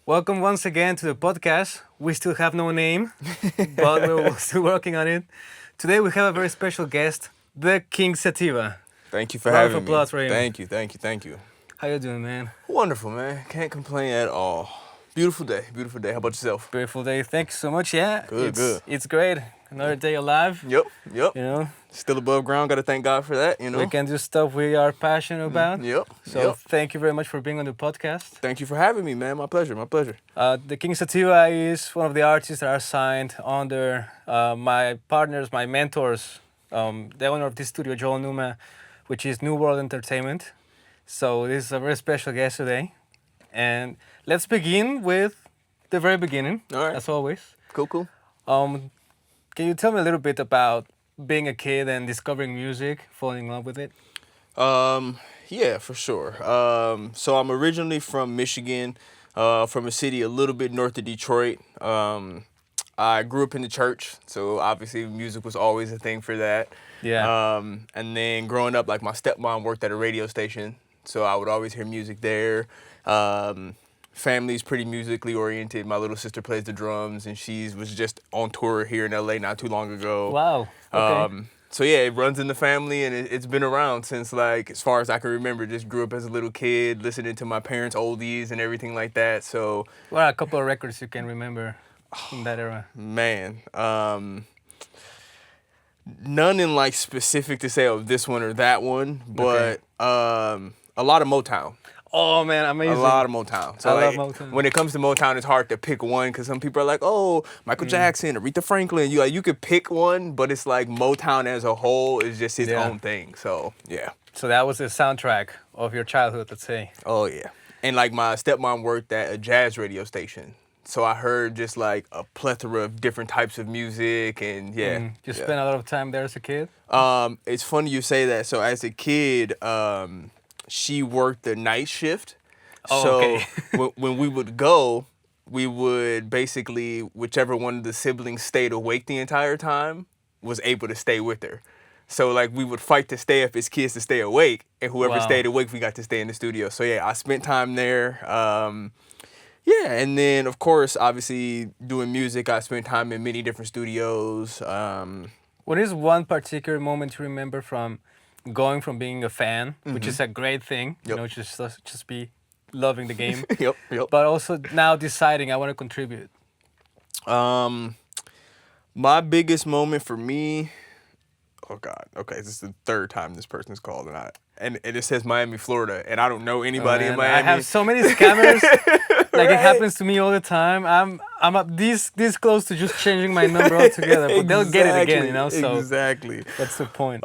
Welcome once again to the podcast. We still have no name, but we're still working on it. Today we have a very special guest, the King Sativa. Thank you for Round of having me. applause for him. Thank you. How you doing, man? Wonderful, man. Can't complain at all. Beautiful day. How about yourself? Beautiful day. Thank you so much. Yeah, Good. it's great. Another day alive. Yep. You know, Still above ground. Gotta thank God for that. we can do stuff we are passionate about. Yep. So thank you very much for being on the podcast. Thank you for having me, man. My pleasure. The King Sativa is one of the artists that are signed under my partners, my mentors, the owner of this studio, Joel Numa, which is New World Entertainment. So this is a very special guest today. And let's begin with the very beginning, All right. as always. Cool. Can you tell me a little bit about being a kid and discovering music, falling in love with it? Yeah, for sure. So I'm originally from Michigan, from a city a little bit north of Detroit. I grew up in the church, so obviously music was always a thing for that. Yeah. And then growing up, like my stepmom worked at a radio station, so I would always hear music there. Family's pretty musically oriented. My little sister plays the drums, and she was just on tour here in LA not too long ago. Wow. Okay. So yeah, it runs in the family, and it's been around since, like, as far as I can remember. Just grew up as a little kid, listening to my parents' oldies and everything like that. So, What are a couple of records you can remember from that era? man, none in like specific to say, oh, this one or that one, but a lot of Motown. Oh man, amazing. A lot of Motown. So I love like, Motown. when it comes to Motown, it's hard to pick one because some people are like, oh, Michael Jackson, Aretha Franklin. You could pick one, but it's like Motown as a whole is just its own thing. So yeah. So that was the soundtrack of your childhood, let's say. Oh yeah. And like my stepmom worked at a jazz radio station. So I heard just like a plethora of different types of music, and You spent a lot of time there as a kid? It's funny you say that. So as a kid, she worked the night shift. Oh, so okay. when we would go, we would basically, whichever one of the siblings stayed awake the entire time was able to stay with her. So like we would fight to stay up as kids to stay awake, and whoever Wow. stayed awake, we got to stay in the studio. So yeah, I spent time there. Yeah, and then of course, obviously doing music, I spent time in many different studios. What is one particular moment you remember from going from being a fan, which is a great thing, you know, just be loving the game, Yep. but also now deciding I want to contribute? My biggest moment for me, oh God, okay, this is the third time this person's called, and it says Miami, Florida, and I don't know anybody in Man, Miami. I have so many scammers. Like it happens to me all the time. I'm up this close to just changing my number altogether, but they'll get it again, you know. So Exactly. that's the point.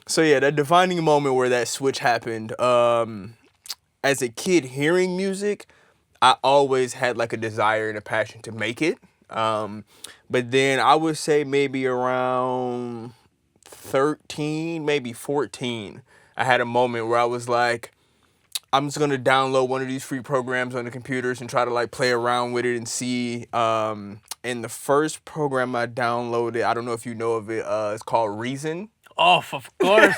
So yeah, that defining moment where that switch happened. As a kid, hearing music, I always had like a desire and a passion to make it. But then I would say maybe around 13, maybe 14, I had a moment where I was like, I'm just gonna download one of these free programs on the computers and try to like play around with it and see. And the first program I downloaded, I don't know if you know of it, it's called Reason. Oh, of course,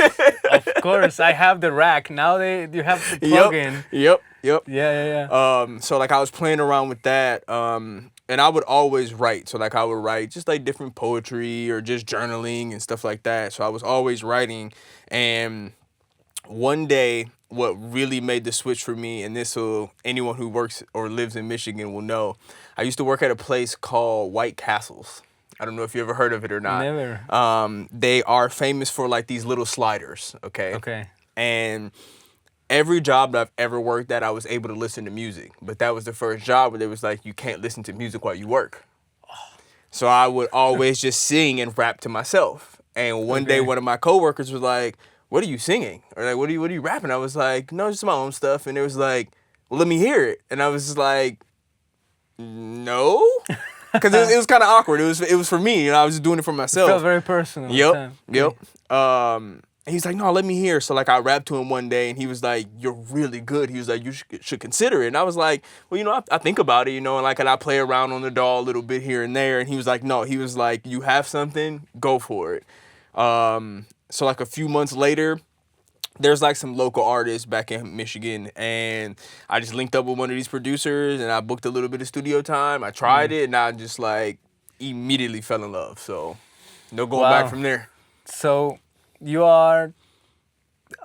of course. I have the rack now. You have the plug-in. Yep. Yeah. So like I was playing around with that, and I would always write. So like I would write just like different poetry or just journaling and stuff like that. So I was always writing, and one day, what really made the switch for me, and this will, anyone who works or lives in Michigan will know, I used to work at a place called White Castles. I don't know if you ever heard of it or not. Never. They are famous for like these little sliders, okay? Okay. And every job that I've ever worked at, I was able to listen to music. But that was the first job where they was like, you can't listen to music while you work. So I would always just sing and rap to myself. And one day, one of my coworkers was like, what are you singing? Or like, what are you rapping? I was like, no, just my own stuff. And it was like, well, let me hear it. And I was just like, no. Because it was kind of awkward. It was for me, and I was just doing it for myself. It felt very personal. Yep. And he's like, no, let me hear. So like I rapped to him one day, and he was like, you're really good. He was like, you should consider it. And I was like, well, you know, I think about it, you know, and like, and I play around on the DAW a little bit here and there. And he was like, no. He was like, you have something, go for it. So like a few months later, there's like some local artists back in Michigan, and I just linked up with one of these producers, and I booked a little bit of studio time. I tried it, and I just like immediately fell in love. So no going back Wow. from there. So you are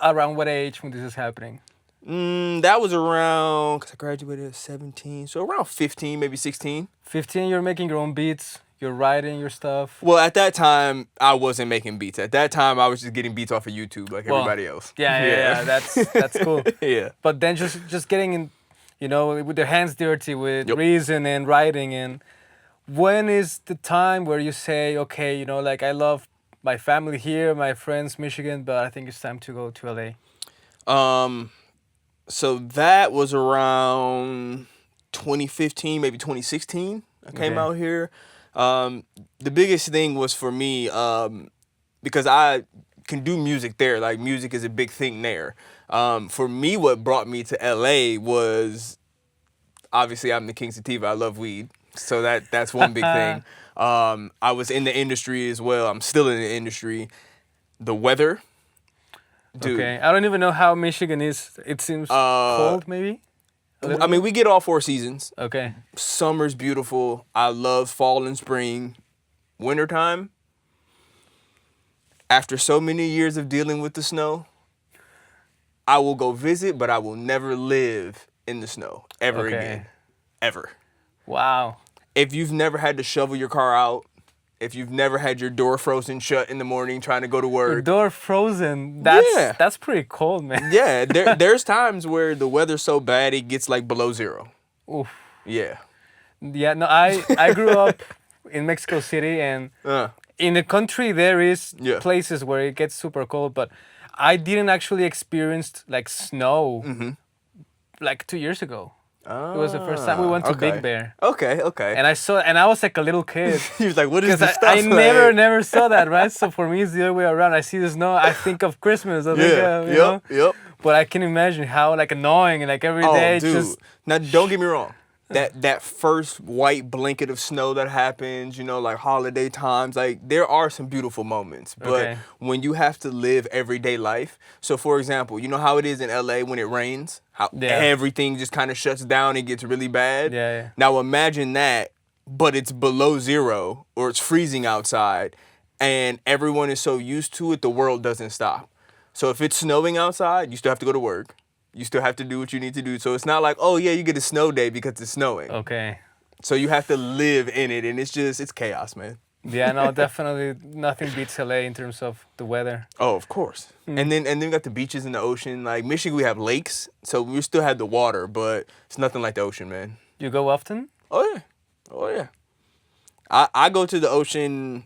around what age when this is happening? That was around, because I graduated at 17, so around 15, maybe 16. 15, you're making your own beats, you're writing your stuff. Well, at that time, I wasn't making beats. At that time, I was just getting beats off of YouTube like Well, everybody else. Yeah, that's cool. Yeah. But then just getting in, with their hands dirty with Yep. reason and writing. And when is the time where you say, okay, like I love my family here, my friends, Michigan, but I think it's time to go to LA? So that was around 2015, maybe 2016. I came Okay. out here. The biggest thing was for me, because I can do music there. Like music is a big thing there. For me, what brought me to LA was, obviously I'm the King Sativa. I love weed, so that's one big thing. I was in the industry as well. I'm still in the industry. The weather, dude. Okay. I don't even know how Michigan is. It seems cold, maybe? A little I mean, bit? we get all 4 seasons. Okay. Summer's beautiful. I love fall and spring. Wintertime, after so many years of dealing with the snow, I will go visit, but I will never live in the snow ever Okay. again. Ever. Wow. If you've never had to shovel your car out, if you've never had your door frozen shut in the morning trying to go to Your work. door frozen. Yeah. That's pretty cold, man. Yeah, there's times where the weather's so bad it gets like below 0. Oof. Yeah. Yeah, no, I grew up in Mexico City, and in the country there is Yeah. places where it gets super cold, but I didn't actually experience like snow like 2 years ago. It was the first time we went to okay. Big Bear, Okay. and I was like a little kid. He was like, what is Because this stuff? I never, like? never saw that, right? So for me, it's the other way around. I see the snow, I think of Christmas. I think, you know? Yep. But I can imagine how like annoying and like every Oh, day dude. just Now, don't get me wrong. That first white blanket of snow that happens, like holiday times, like there are some beautiful moments. But Okay. when you have to live everyday life, so for example, you know how it is in LA when it rains, how everything just kind of shuts down and gets really bad. Yeah. Now imagine that, but it's below 0 or it's freezing outside, and everyone is so used to it, the world doesn't stop. So if it's snowing outside, you still have to go to work. You still have to do what you need to do. So it's not like, oh yeah, you get a snow day because it's snowing. Okay. So you have to live in it, and it's chaos, man. Yeah, no, definitely nothing beats LA in terms of the weather. Oh, of course. And then we got the beaches and the ocean. Like Michigan, we have lakes, so we still have the water, but it's nothing like the ocean, man. You go often? Oh yeah. I go to the ocean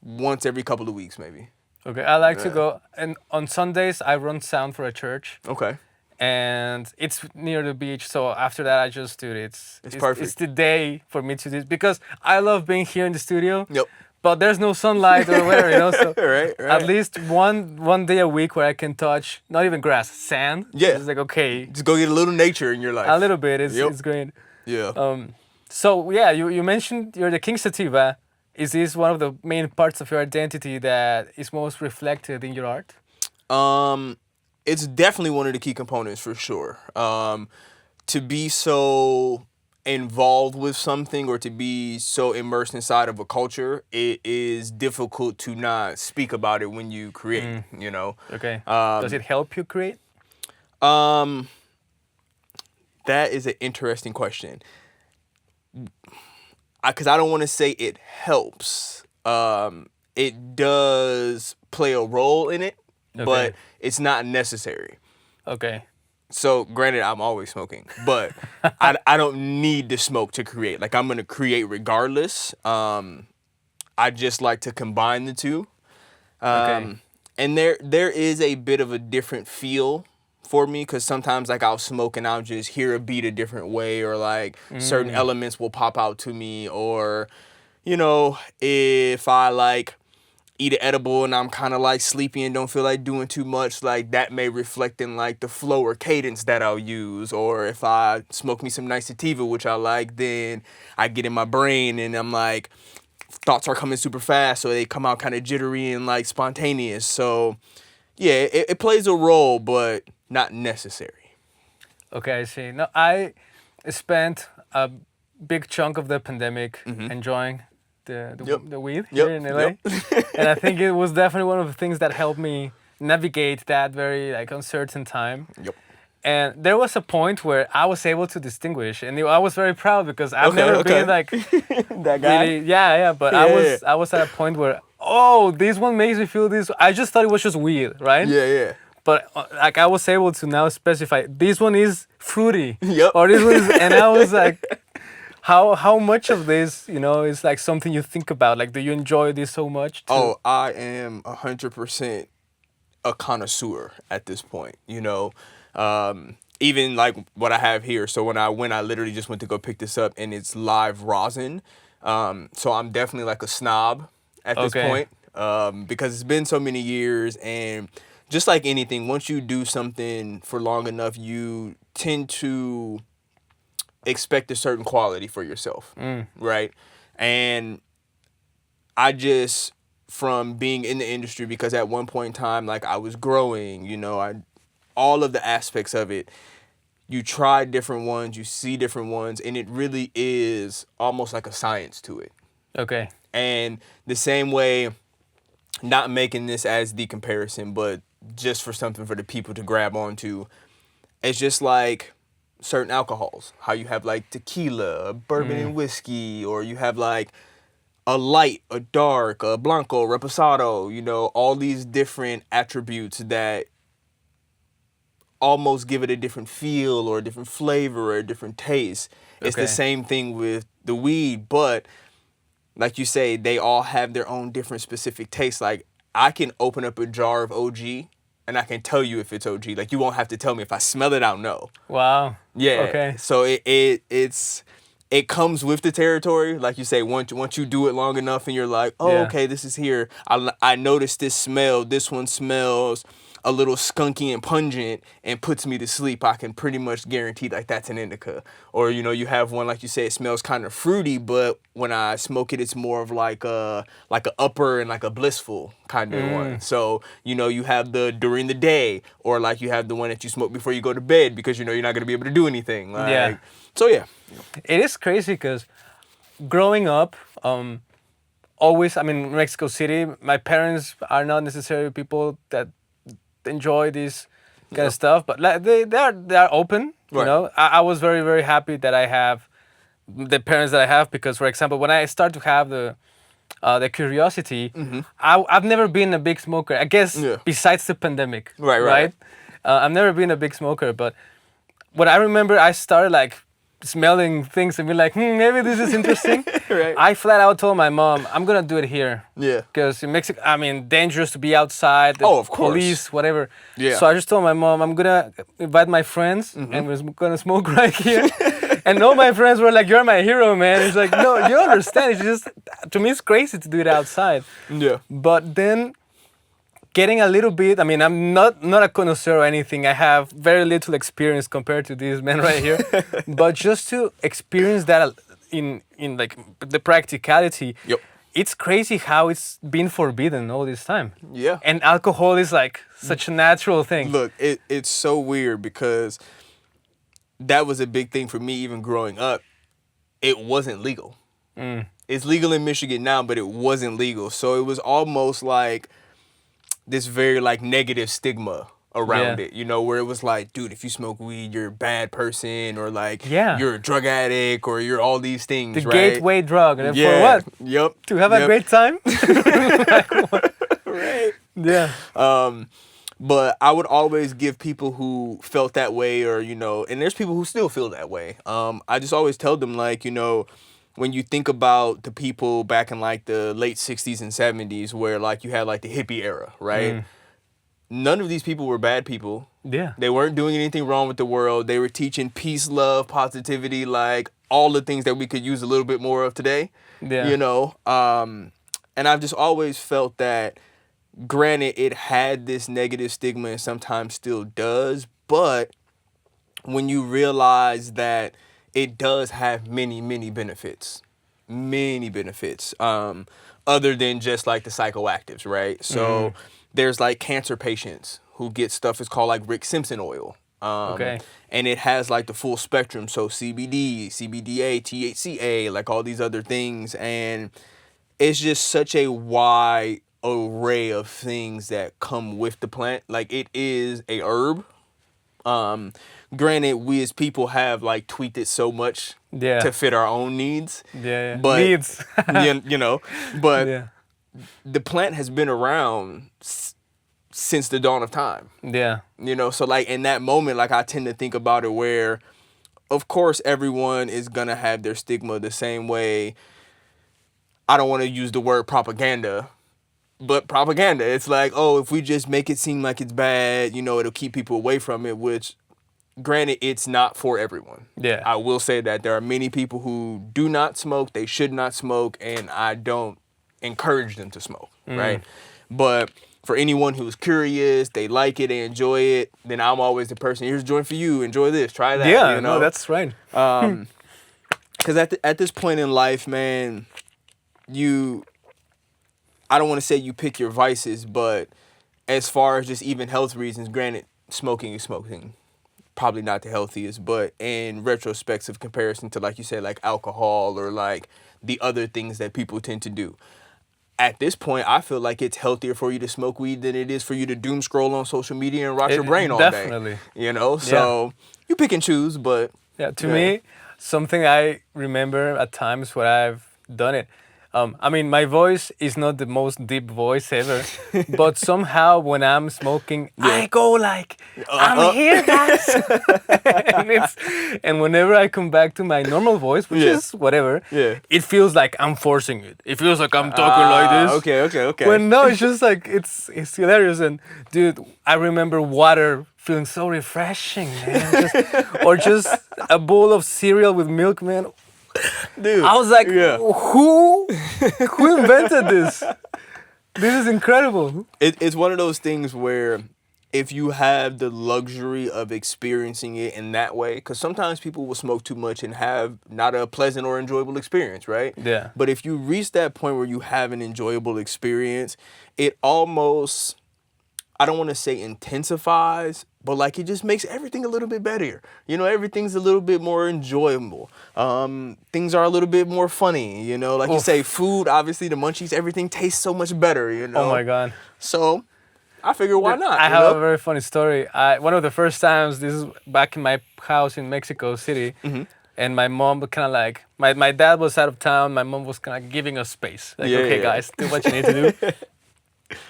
once every couple of weeks, maybe. Okay, I like to go, and on Sundays I run sound for a church, Okay. and it's near the beach. So after that, I just do it. It's perfect. It's the day for me to do it because I love being here in the studio. Yep. But there's no sunlight or whatever, So Right. at least one day a week where I can touch not even grass, sand. Yeah. It's like okay, Just go get a little nature in your life. a little bit. It's Yep. it's great. Yeah. So yeah, you mentioned you're the King Sativa. Is this one of the main parts of your identity that is most reflected in your art? It's definitely one of the key components for sure. To be so involved with something or to be so immersed inside of a culture, it is difficult to not speak about it when you create, Okay. Does it help you create? That is an interesting question. Because I don't want to say it helps. It does play a role in it, but it's not necessary. Okay. So granted, I'm always smoking, but I don't need to smoke to create. Like I'm gonna create regardless. I just like to combine the two. And there is a bit of a different feel for me, because sometimes like I'll smoke and I'll just hear a beat a different way, or like certain elements will pop out to me, or if I like eat an edible and I'm kind of like sleepy and don't feel like doing too much, like that may reflect in like the flow or cadence that I'll use. Or if I smoke me some nice sativa, which I like, then I get in my brain and I'm like, thoughts are coming super fast, so they come out kind of jittery and like spontaneous. So yeah, it plays a role, but not necessary. Okay, I see. No, I spent a big chunk of the pandemic enjoying Yep. the weed Yep. here in LA, Yep. and I think it was definitely one of the things that helped me navigate that very like uncertain time. Yep. And there was a point where I was able to distinguish, and I was very proud because I've Okay, never okay. been like That guy. really, yeah. But Yeah. I was at a point where, oh, this one makes me feel this. I just thought it was just weed, right? Yeah, yeah. But like I was able to now specify this one is fruity, Yep. or this one is, and I was like, how much of this, you know, is like something you think about? Like, do you enjoy this so much? Too? Oh, I am 100% a connoisseur at this point. You know, even like what I have here. So when I literally just went to go pick this up, and it's live rosin. So I'm definitely like a snob at this Okay. point, because it's been so many years, and just like anything, once you do something for long enough, you tend to expect a certain quality for yourself, right? And I just, from being in the industry, because at one point in time, like I was growing, you know, all of the aspects of it, you try different ones, you see different ones, and it really is almost like a science to it. Okay. And the same way, not making this as the comparison, but just for something for the people to grab onto, it's just like certain alcohols. How you have like tequila, bourbon and whiskey, or you have like a light, a dark, a blanco, reposado, you know, all these different attributes that almost give it a different feel or a different flavor or a different taste. It's Okay. the same thing with the weed, but like you say, they all have their own different specific tastes. Like I can open up a jar of OG and I can tell you if it's OG. Like you won't have to tell me. If I smell it, I'll know. Wow. Yeah. Okay. So it comes with the territory. Like you say, once you do it long enough and you're like, oh, Yeah. okay, this is here. I noticed this smell. This one smells a little skunky and pungent and puts me to sleep. I can pretty much guarantee like that's an indica. Or, you know, you have one, like you say, it smells kind of fruity, but when I smoke it, it's more of like a upper and like a blissful kind of one. So, you know, you have the during the day, or like you have the one that you smoke before you go to bed because you know you're not going to be able to do anything. Like, Yeah. So yeah. It is crazy because growing up, always, I mean, Mexico City, my parents are not necessarily people that enjoy this kind of stuff, but like they are open. You Right. know, I was very very happy that I have the parents that I have because, for example, when I start to have the curiosity, I've never been a big smoker. I guess Yeah. besides the pandemic, Right. I've never been a big smoker, but what I remember, I started like smelling things and be like, maybe this is interesting. Right. I flat out told my mom, I'm gonna do it here. Yeah. Because in Mexico, I mean, dangerous to be outside. The Oh, of course. Police, whatever. Yeah. So I just told my mom, I'm gonna invite my friends and we're gonna smoke right here. And all my friends were like, "You're my hero, man." It's like, no, you don't understand. It's just, to me, it's crazy to do it outside. Yeah. But then getting a little bit, I mean, I'm not a connoisseur or anything. I have very little experience compared to these men right here. But just to experience that in like the practicality, Yep. it's crazy how it's been forbidden all this time. Yeah. And alcohol is like such a natural thing. Look, it's so weird because that was a big thing for me even growing up. It wasn't legal. It's legal in Michigan now, but it wasn't legal. So it was almost like this very like negative stigma around Yeah. it, you know, where it was like, dude, if you smoke weed, you're a bad person, or like Yeah. you're a drug addict, or you're all these things, The right? gateway drug. And Yeah. for what? Yep. To have a Yep. great time? Right. Yeah. But I would always give people who felt that way, or, you know, and there's people who still feel that way. I just always tell them, like, you know, when you think about the people back in like the late 60s and 70s where like you had like the hippie era, right? None of these people were bad people. Yeah. They weren't doing anything wrong with the world. They were teaching peace, love, positivity, like all the things that we could use a little bit more of today. Yeah. You know? And I've just always felt that, granted, it had this negative stigma and sometimes still does, but when you realize that it does have many, many benefits, other than just like the psychoactives, right? So there's like cancer patients who get stuff. It's called like Rick Simpson oil. Okay. And it has like the full spectrum. So CBD, CBDA, THCA, like all these other things. And it's just such a wide array of things that come with the plant. Like it is a herb. Granted, we as people have like tweaked it so much Yeah. to fit our own needs. Yeah. But Needs. you know, but Yeah. the plant has been around since the dawn of time. Yeah. You know, so like in that moment, like I tend to think about it where, of course, everyone is gonna have their stigma the same way. I don't want to use the word propaganda, but propaganda. It's like, oh, if we just make it seem like it's bad, you know, it'll keep people away from it, which granted, it's not for everyone. Yeah. I will say that there are many people who do not smoke, they should not smoke, and I don't encourage them to smoke, right? But for anyone who's curious, they like it, they enjoy it, then I'm always the person, here's a joint for you, enjoy this, try that, Yeah. you know? No, that's right. Because at this point in life, man, I don't want to say you pick your vices, but as far as just even health reasons, granted, smoking is smoking. Probably not the healthiest, but in retrospective comparison to, like you said, like alcohol or like the other things that people tend to do. At this point, I feel like it's healthier for you to smoke weed than it is for you to doom scroll on social media and rot your brain all definitely. day. You know, so you pick and choose, but Yeah, to me, something I remember at times when I've done it. I mean, my voice is not the most deep voice ever, but somehow when I'm smoking, I go like, I'm here, guys. and whenever I come back to my normal voice, which is whatever, it feels like I'm forcing it. It feels like I'm talking like this. Okay. When no, it's just like, it's hilarious. And dude, I remember water feeling so refreshing, man. Or just a bowl of cereal with milk, man. Dude, I was like, who invented this? This is incredible. It's one of those things where if you have the luxury of experiencing it in that way, because sometimes people will smoke too much and have not a pleasant or enjoyable experience, right? Yeah. But if you reach that point where you have an enjoyable experience, it almost, I don't want to say intensifies, but like it just makes everything a little bit better. You know, everything's a little bit more enjoyable. Things are a little bit more funny, you know. Like you say, food, obviously the munchies, everything tastes so much better, you know. Oh my God. So I figure why not? I have a very funny story. One of the first times, this is back in my house in Mexico City, and my mom kind of like, my dad was out of town, my mom was kind of giving us space. Like, okay, guys, do what you need to do.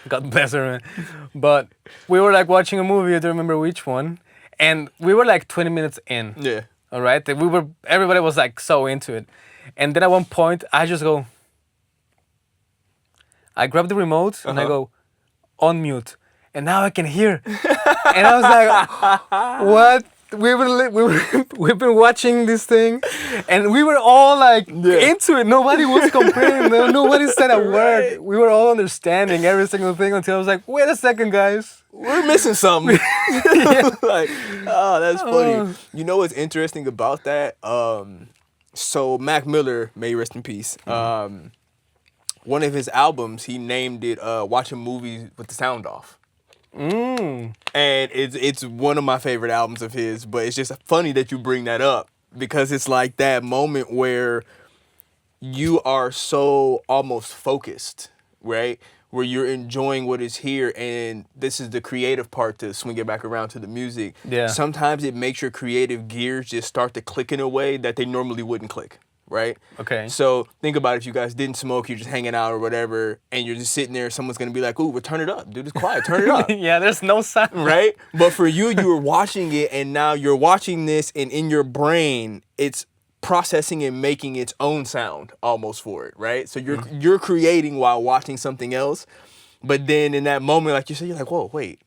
God bless her, man. But we were like watching a movie, I don't remember which one, and we were like 20 minutes in. Yeah. All right? Everybody was like so into it. And then at one point, I just go, I grab the remote and I go, on mute. And now I can hear. And I was like, what? We've been watching this thing, and we were all like into it. Nobody was complaining. Nobody said a word. We were all understanding every single thing until I was like, wait a second, guys. We're missing something. Like, oh, that's funny. You know what's interesting about that? So Mac Miller, may he rest in peace. One of his albums, he named it Watching Movies with the Sound Off. And it's one of my favorite albums of his, but it's just funny that you bring that up because it's like that moment where you are so almost focused, right? Where you're enjoying what is here, and this is the creative part to swing it back around to the music. Yeah. Sometimes it makes your creative gears just start to click in a way that they normally wouldn't click. Right? Okay. So think about if you guys didn't smoke, you're just hanging out or whatever, and you're just sitting there, someone's gonna be like, ooh, well, turn it up. Dude, it's quiet, turn it up. Yeah, there's no sound. Right? But for you, you were watching it, and now you're watching this, and in your brain, it's processing and making its own sound almost for it, right? So you're creating while watching something else, but then in that moment, like you said, you're like, whoa, wait,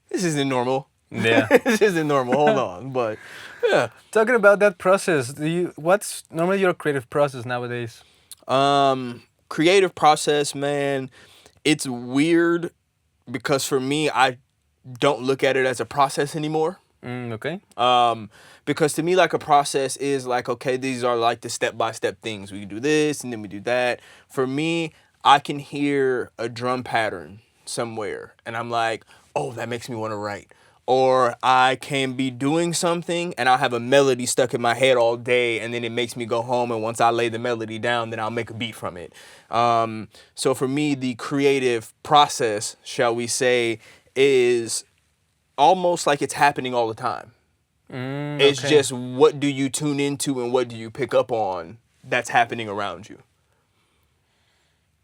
this isn't normal. Yeah. This isn't normal, hold on. But yeah. Talking about that process, what's normally your creative process nowadays? Creative process, man, it's weird because for me, I don't look at it as a process anymore. Okay. Because to me, like a process is like, okay, these are like the step-by-step things. We do this and then we do that. For me, I can hear a drum pattern somewhere and I'm like, oh, that makes me want to write. Or I can be doing something and I'll have a melody stuck in my head all day and then it makes me go home, and once I lay the melody down, then I'll make a beat from it. So for me, the creative process, shall we say, is almost like it's happening all the time. It's Okay. just what do you tune into and what do you pick up on that's happening around you.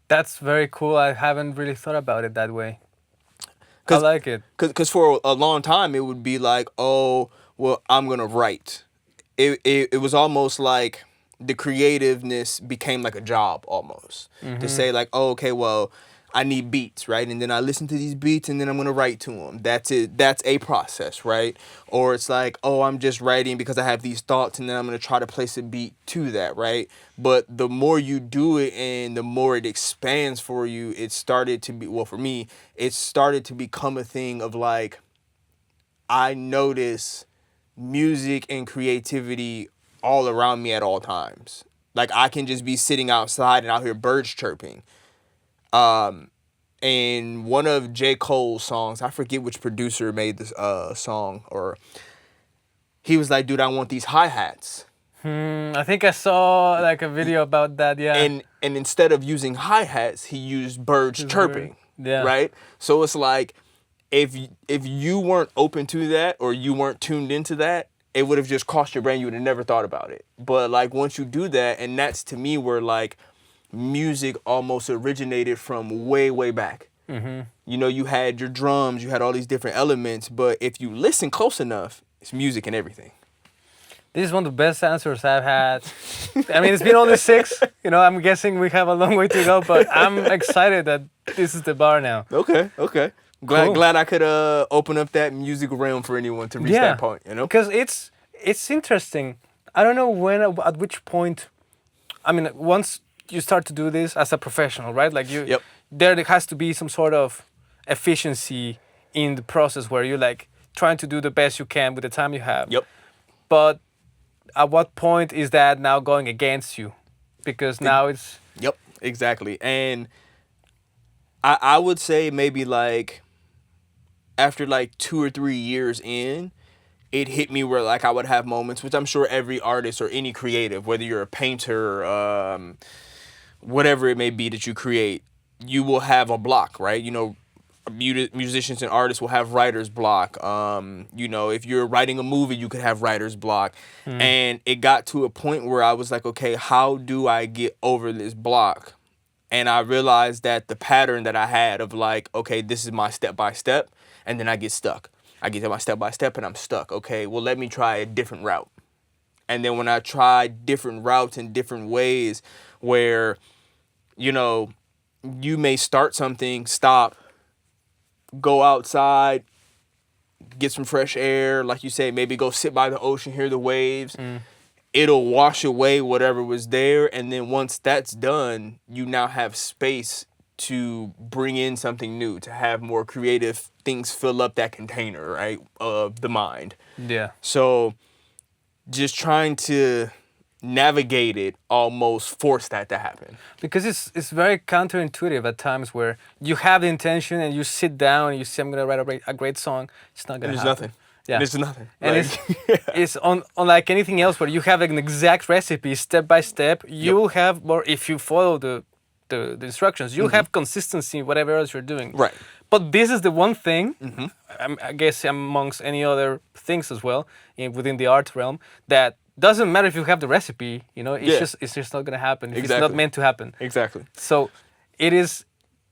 That's very cool. I haven't really thought about it that way. I Cause, like it. Cause for a long time it would be like, oh, well, I'm gonna write. It was almost like the creativeness became like a job almost. To say like, oh, okay, well, I need beats, right? And then I listen to these beats and then I'm gonna write to them. That's it. That's a process, right? Or it's like, oh, I'm just writing because I have these thoughts and then I'm gonna try to place a beat to that, right? But the more you do it and the more it expands for you, it started to be, well, for me, it started to become a thing of like, I notice music and creativity all around me at all times. Like I can just be sitting outside and I'll hear birds chirping. And one of J. Cole's songs, I forget which producer made this song, or he was like, dude, I want these hi-hats. I think I saw like a video about that. Yeah. And instead of using hi-hats, he used birds Just chirping. yeah. Right? So it's like, if you weren't open to that or you weren't tuned into that, it would have just cost your brain. You would have never thought about it. But like once you do that, and that's to me where like music almost originated from way, way back. You know, you had your drums, you had all these different elements, but if you listen close enough, it's music and everything. This is one of the best answers I've had. I mean, it's been only 6. You know, I'm guessing we have a long way to go, but I'm excited that this is the bar now. Okay. Cool. Glad I could open up that music realm for anyone to reach that point, you know? Because it's interesting. I don't know at which point. I mean, once you start to do this as a professional, right? Like Yep. there has to be some sort of efficiency in the process where you're like trying to do the best you can with the time you have. Yep. But at what point is that now going against you? Because now it's... Yep, exactly. And I would say maybe like after like 2 or 3 years in, it hit me where like I would have moments, which I'm sure every artist or any creative, whether you're a painter, whatever it may be that you create, you will have a block, right? You know, musicians and artists will have writer's block. You know, if you're writing a movie, you could have writer's block. And it got to a point where I was like, okay, how do I get over this block? And I realized that the pattern that I had of like, okay, this is my step by step, and then I get stuck. I get to my step by step and I'm stuck. Okay, well, let me try a different route. And then when I tried different routes and different ways where, you know, you may start something, stop, go outside, get some fresh air, like you say, maybe go sit by the ocean, hear the waves. It'll wash away whatever was there. And then once that's done, you now have space to bring in something new, to have more creative things fill up that container, right, of the mind. Yeah. So just trying to navigate it almost forced that to happen. Because it's very counterintuitive at times where you have the intention and you sit down and you say, I'm going to write a great song. It's not going to There's happen. nothing. Yeah. There's nothing. And Like, it's unlike anything else where you have an exact recipe step by step. You'll have more, if you follow the instructions, you'll have consistency in whatever else you're doing. Right. But this is the one thing, I guess amongst any other things as well, within the art realm, that doesn't matter if you have the recipe, you know, it's just not gonna happen. If it's not meant to happen. Exactly. So it is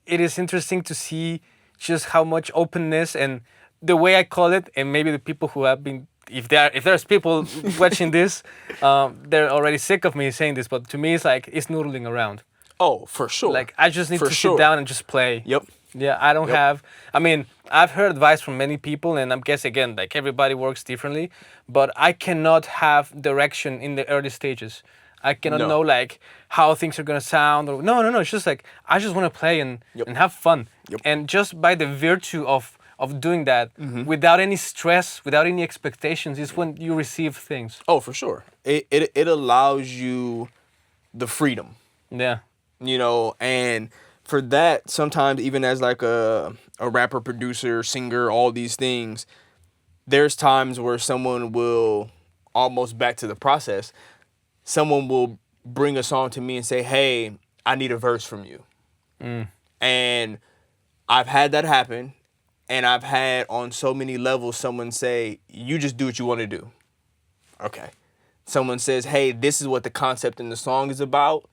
interesting to see just how much openness, and the way I call it, and maybe the people who have been, if there's people watching this, they're already sick of me saying this, but to me it's like it's noodling around. Oh, for sure. Like I just need to sit down and just play. Yep. Yeah, I don't have. I mean, I've heard advice from many people, and I'm guessing again, like everybody works differently, but I cannot have direction in the early stages. I cannot know like how things are gonna sound. Or no. It's just like I just want to play and have fun. Yep. And just by the virtue of doing that, without any stress, without any expectations, is when you receive things. Oh, for sure. It allows you the freedom. Yeah. You know, and for that, sometimes even as like a rapper, producer, singer, all these things, there's times where someone will, almost back to the process, someone will bring a song to me and say, hey, I need a verse from you. And I've had that happen. And I've had on so many levels someone say, you just do what you want to do. Okay. Someone says, hey, this is what the concept in the song is about.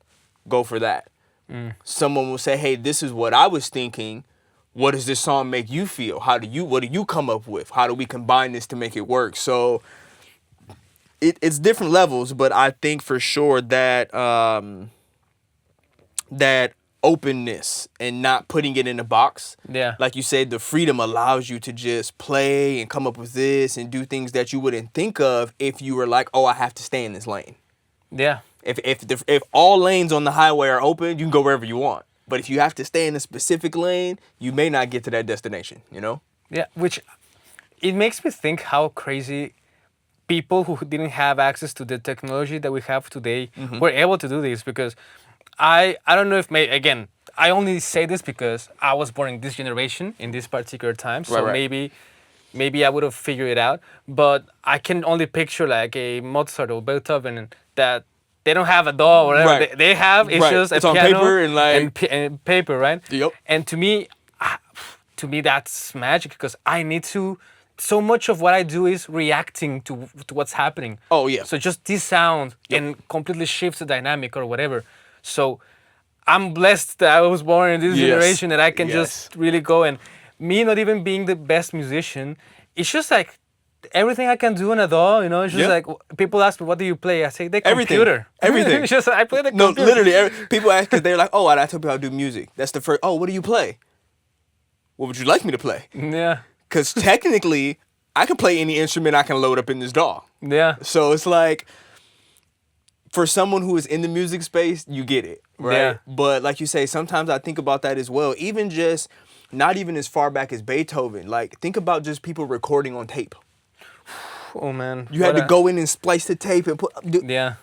Go for that. Someone will say, hey, this is what I was thinking. What does this song make you feel? What do you come up with? How do we combine this to make it work? So it's different levels, but I think for sure that that openness and not putting it in a box. Yeah. Like you said, the freedom allows you to just play and come up with this and do things that you wouldn't think of if you were like, oh, I have to stay in this lane. Yeah. If all lanes on the highway are open, you can go wherever you want. But if you have to stay in a specific lane, you may not get to that destination, you know? Yeah, which it makes me think how crazy people who didn't have access to the technology that we have today were able to do this, because I don't know if again, I only say this because I was born in this generation in this particular time, so Right. maybe I would have figured it out, but I can only picture like a Mozart or Beethoven that they don't have a DAW or whatever. Right. They have, it's Right. just It's a on piano paper and like and paper, right? Yep. And to me that's magic, because I need to, so much of what I do is reacting to what's happening. Oh, yeah. So just this sound and completely shifts the dynamic or whatever. So I'm blessed that I was born in this Yes. generation, that I can Yes. just really go, and me not even being the best musician, it's just like everything I can do on a DAW, you know, it's just Yeah. like people ask me, what do you play? I say the Everything. computer. Everything. It's just, I play the No, computer. literally, people ask because they're like, oh, I told people how to do music. That's the first, oh, what do you play? What would you like me to play? Yeah. Because technically, I can play any instrument I can load up in this DAW. Yeah. So it's like, for someone who is in the music space, you get it, right? Yeah. But like you say, sometimes I think about that as well. Even just, not even as far back as Beethoven. Like, think about just people recording on tape. Oh man. You had to go in and splice the tape and put, Yeah.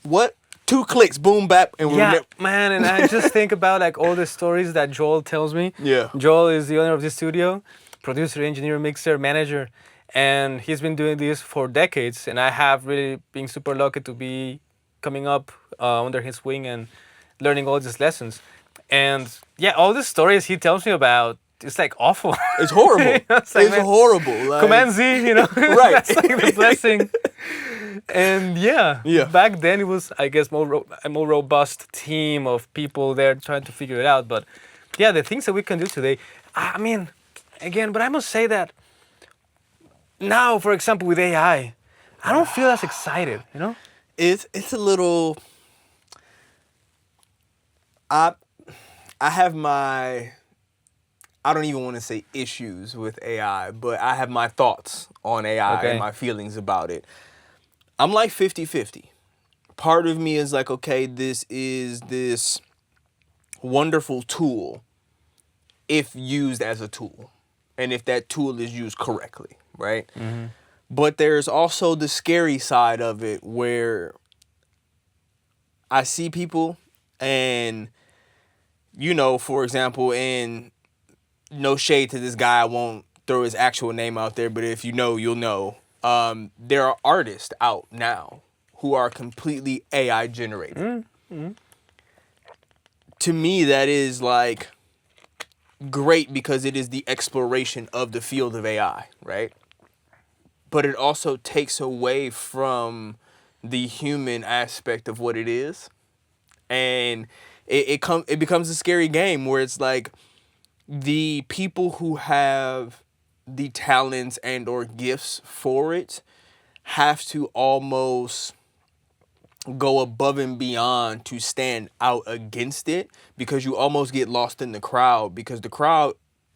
what? 2 clicks, boom, bap, and we're Yeah, man, and I just think about like all the stories that Joel tells me. Yeah. Joel is the owner of this studio, producer, engineer, mixer, manager, and he's been doing this for decades. And I have really been super lucky to be coming up under his wing and learning all these lessons. And yeah, all the stories he tells me about, it's like awful. It's horrible. It's like, It's man, horrible. Like, Command Z, you know, Right. That's like the blessing. And yeah, Yeah. back then it was, I guess, a more robust team of people there trying to figure it out. But yeah, the things that we can do today, I mean, again, but I must say that now, for example, with AI, I don't feel as excited, you know? it's a little. I have my. I don't even want to say issues with AI, but I have my thoughts on AI Okay. and my feelings about it. I'm like 50-50. Part of me is like, okay, this is this wonderful tool if used as a tool, and if that tool is used correctly, right? But there's also the scary side of it where I see people and, you know, for example, and no shade to this guy, I won't throw his actual name out there, but if you know, you'll know. There are artists out now who are completely AI generated. To me, that is like great because it is the exploration of the field of AI, right? But it also takes away from the human aspect of what it is. And it becomes a scary game where it's like the people who have the talents and or gifts for it have to almost go above and beyond to stand out against it, because you almost get lost in the crowd because the crowd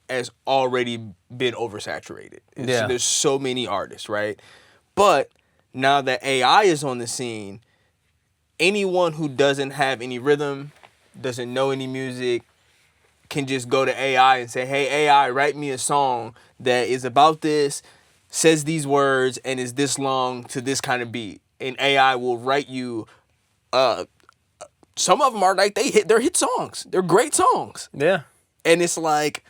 has already been oversaturated. Yeah. There's so many artists, right? But now that AI is on the scene, anyone who doesn't have any rhythm, doesn't know any music, can just go to AI and say, hey, AI, write me a song that is about this, says these words, and is this long to this kind of beat. And AI will write you a some of them are like they're hit songs. They're great songs. Yeah. And it's like,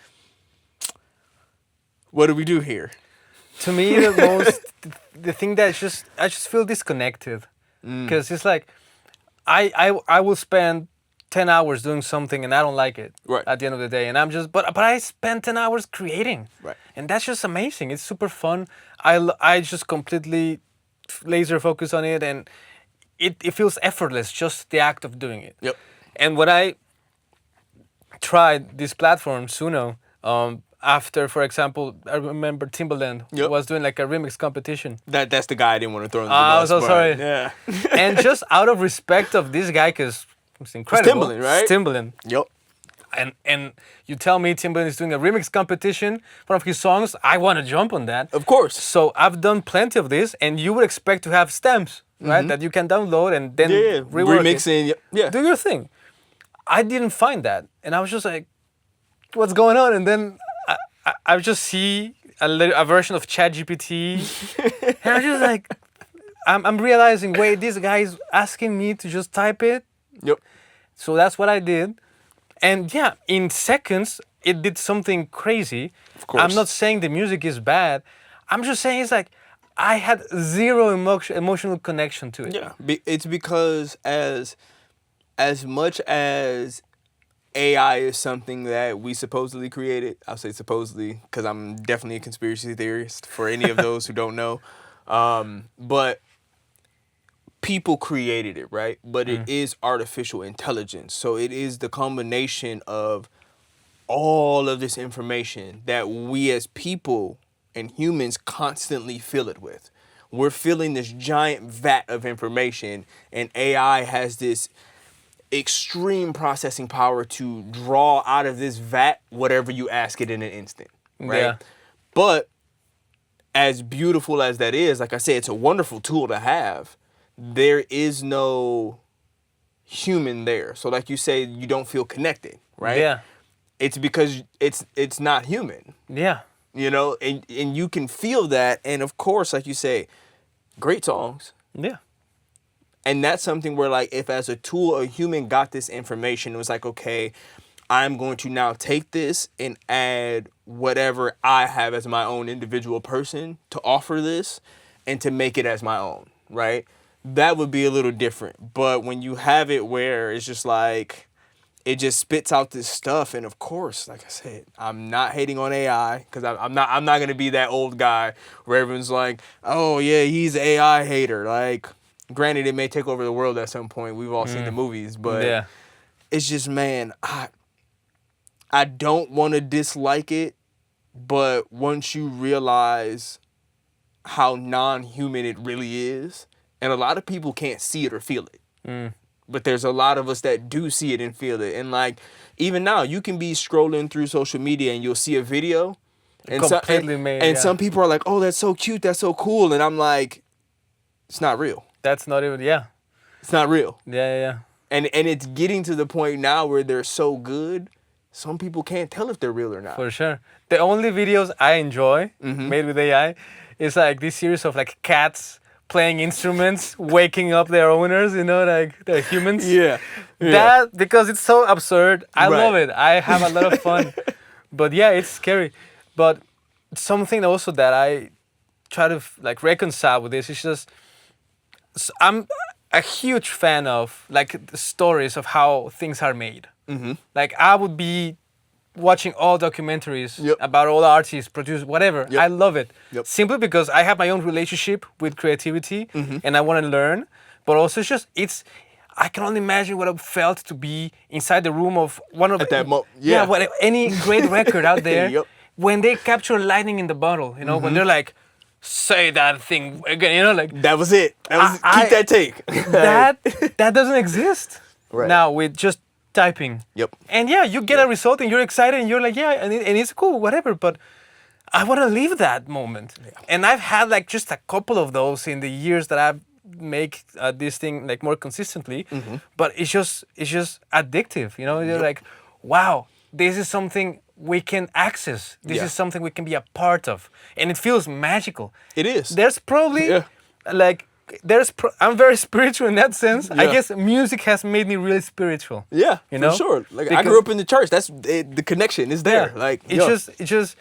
what do we do here? To me, the thing that I just feel disconnected, because it's like I will spend 10 hours doing something and I don't like it Right. at the end of the day, and I'm just but I spent 10 hours creating, Right. and that's just amazing. It's super fun. I just completely laser focus on it, and it feels effortless, just the act of doing it. Yep. And when I tried this platform, Suno, after, for example, I remember Timbaland Yep. was doing like a remix competition. That's the guy I didn't want to throw in the I'm bus. so but, sorry. Yeah. And just out of respect of this guy, because it's incredible. Timbaland, right? It's Timbaland. Yep. And you tell me Timbaland is doing a remix competition, one of his songs, I want to jump on that. Of course. So I've done plenty of this, and you would expect to have stems, right? That you can download and then Yeah. rework it. Remixing. Yeah. Do your thing. I didn't find that, and I was just like, what's going on? And then I just see a version of ChatGPT, and I'm just like, I'm realizing, wait, this guy is asking me to just type it. Yep. So that's what I did. And yeah, in seconds, it did something crazy. Of course. I'm not saying the music is bad. I'm just saying it's like, I had zero emotional connection to it. Yeah. It's because as much as AI is something that we supposedly created, I'll say supposedly because I'm definitely a conspiracy theorist for any of those who don't know. But people created it, right? But it is artificial intelligence. So it is the combination of all of this information that we as people and humans constantly fill it with. We're filling this giant vat of information, and AI has this extreme processing power to draw out of this vat whatever you ask it in an instant, right? Yeah. But as beautiful as that is, like I said, it's a wonderful tool to have. There is no human there. So like you say, you don't feel connected, right? Yeah. It's because it's not human, Yeah. you know, and you can feel that. And of course, like you say, great songs. Yeah. And that's something where, like, if as a tool, a human got this information, it was like, okay, I'm going to now take this and add whatever I have as my own individual person to offer this and to make it as my own, right? That would be a little different. But when you have it where it's just like, it just spits out this stuff. And of course, like I said, I'm not hating on AI because I'm not going to be that old guy where everyone's like, oh, yeah, he's an AI hater. Like, granted, it may take over the world at some point. We've all seen the movies, but Yeah. it's just, man, I don't want to dislike it, but once you realize how non-human it really is, and a lot of people can't see it or feel it, but there's a lot of us that do see it and feel it. And like, even now, you can be scrolling through social media and you'll see a video, and Completely made, and yeah. some people are like, oh, that's so cute, that's so cool, and I'm like, it's not real. That's not even, yeah. It's not real. Yeah. And it's getting to the point now where they're so good, some people can't tell if they're real or not. For sure. The only videos I enjoy made with AI is like this series of like cats playing instruments, waking up their owners, you know, like they're humans. Yeah. That, because it's so absurd, I Right. love it. I have a lot of fun. But yeah, it's scary. But something also that I try to like reconcile with this is just, I'm a huge fan of like the stories of how things are made. Like I would be watching all documentaries Yep. about all artists, producers, whatever. Yep. I love it. Yep. Simply because I have my own relationship with creativity and I want to learn. But also I can only imagine what it felt to be inside the room of one of At that yeah. any great record out there. Yep. When they capture lightning in the bottle, you know, when they're like, say that thing again, you know, like That was it. Keep that take. that doesn't exist Right. now with just typing. Yep. And yeah, you get a result and you're excited and you're like, yeah, and it's cool, whatever. But I want to live that moment. Yeah. And I've had like just a couple of those in the years that I've make this thing like more consistently. But it's just addictive, you know. You're like, wow, this is something we can access. This is something we can be a part of, and it feels magical. It is. There's probably like I'm very spiritual in that sense. I Yeah. guess music has made me really spiritual. Yeah, You for know? sure. Like I Because- grew up in the church. That's it, the connection is there. Like it's yo.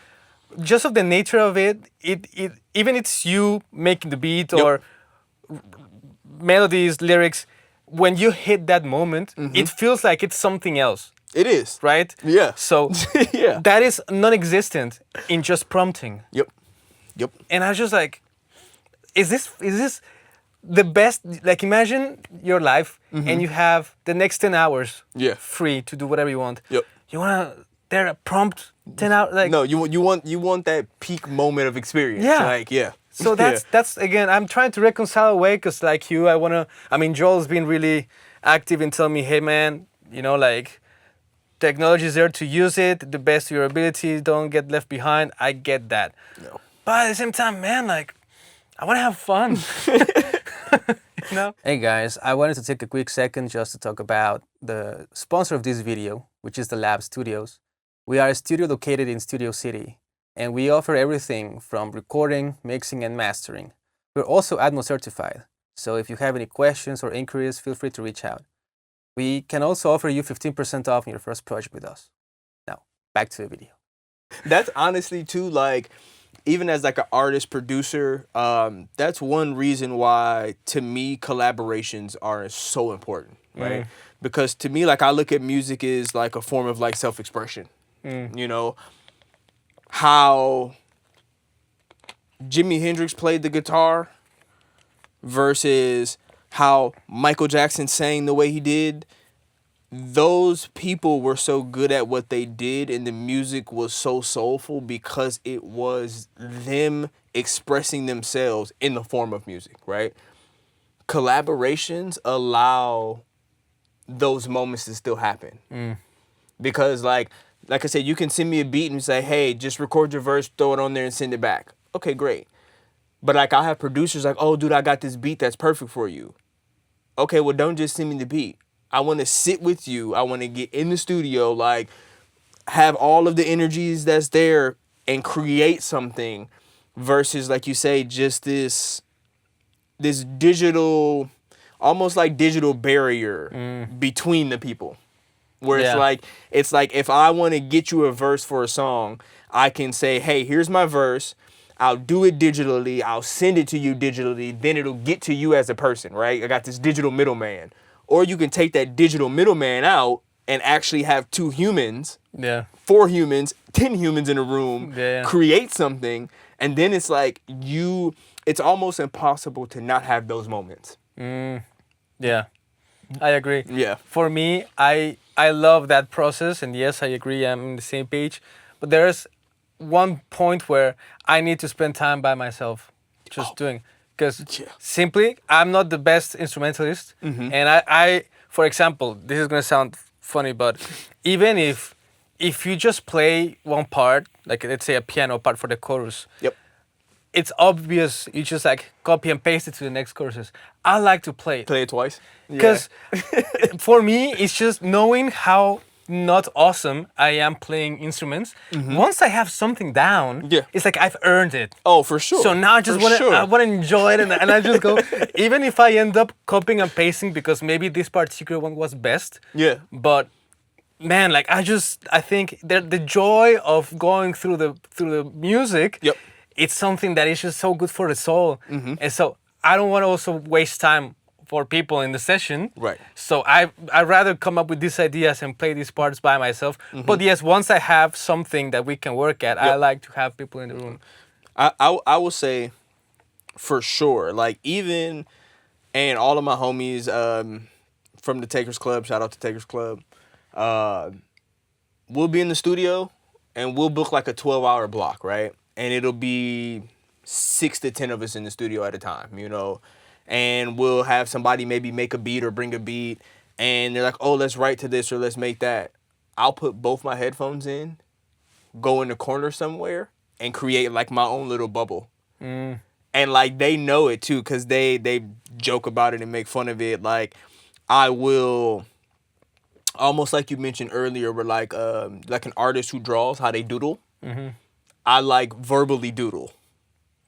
just of the nature of it. It even it's you making the beat Yep. or melodies, lyrics. When you hit that moment, it feels like it's something else, It is. right? Yeah. So Yeah. that is non-existent in just prompting. Yep. Yep. And I was just like, is this the best? Like, imagine your life and you have the next 10 hours Yeah. free to do whatever you want. Yep. You wanna there a prompt 10 hours like No, you want that peak moment of experience. Yeah. Like yeah. So that's again, I'm trying to reconcile away because like you, I mean, Joel's been really active in telling me, hey man, you know, like technology is there to use it, the best of your ability, don't get left behind. I get that. No. But at the same time, man, like I want to have fun. You know? Hey guys, I wanted to take a quick second just to talk about the sponsor of this video, which is the Lab Studios. We are a studio located in Studio City, and we offer everything from recording, mixing, and mastering. We're also Atmos certified, so if you have any questions or inquiries, feel free to reach out. We can also offer you 15% off on your first project with us. Now, back to the video. That's honestly too, like, even as like an artist producer, that's one reason why to me collaborations are so important, right? Because to me, like, I look at music as like a form of like self-expression. You know, how Jimi Hendrix played the guitar versus how Michael Jackson sang the way he did. Those people were so good at what they did and the music was so soulful because it was them expressing themselves in the form of music, right? Collaborations allow those moments to still happen. Because like I said, you can send me a beat and say, hey, just record your verse, throw it on there and send it back. Okay, great. But like I'll have producers like, oh, dude, I got this beat that's perfect for you. Okay, well, don't just send me the beat. I want to sit with you. I want to get in the studio, like have all of the energies that's there and create something versus, like you say, just this digital, almost like digital barrier between the people. Where it's like if I want to get you a verse for a song, I can say, hey, here's my verse. I'll do it digitally. I'll send it to you digitally. Then it'll get to you as a person, right? I got this digital middleman. Or you can take that digital middleman out and actually have 2 humans, 4 humans, 10 humans in a room, create something. And then it's like it's almost impossible to not have those moments. Yeah, I agree. Yeah. For me, I love that process, and yes, I agree, I'm on the same page. But there's one point where I need to spend time by myself, just doing, because simply I'm not the best instrumentalist, and I, for example, this is gonna sound funny, but even if you just play one part, like let's say a piano part for the chorus, it's obvious you just like copy and paste it to the next choruses. I like to play Play it twice. because for me it's just knowing how not awesome I am playing instruments. Once I have something down, it's like I've earned it. Oh, for sure. So now I just want to enjoy it, and I just go. Even if I end up copying and pasting because maybe this particular one was best. But man, like I think the joy of going through the music. It's something that is just so good for the soul. And so I don't want to also waste time for people in the session. Right. So I'd rather come up with these ideas and play these parts by myself. But yes, once I have something that we can work at, I like to have people in the room. I will say for sure, like even, and all of my homies from the Takers Club, shout out to Takers Club, we'll be in the studio and we'll book like a 12-hour block, right? And it'll be 6 to 10 of us in the studio at a time, you know? And we'll have somebody maybe make a beat or bring a beat, and they're like, oh, let's write to this or let's make that. I'll put both my headphones in, go in the corner somewhere, and create like my own little bubble. And like they know it too, because they joke about it and make fun of it. Like I will, almost like you mentioned earlier, where like an artist who draws, how they doodle. I like verbally doodle.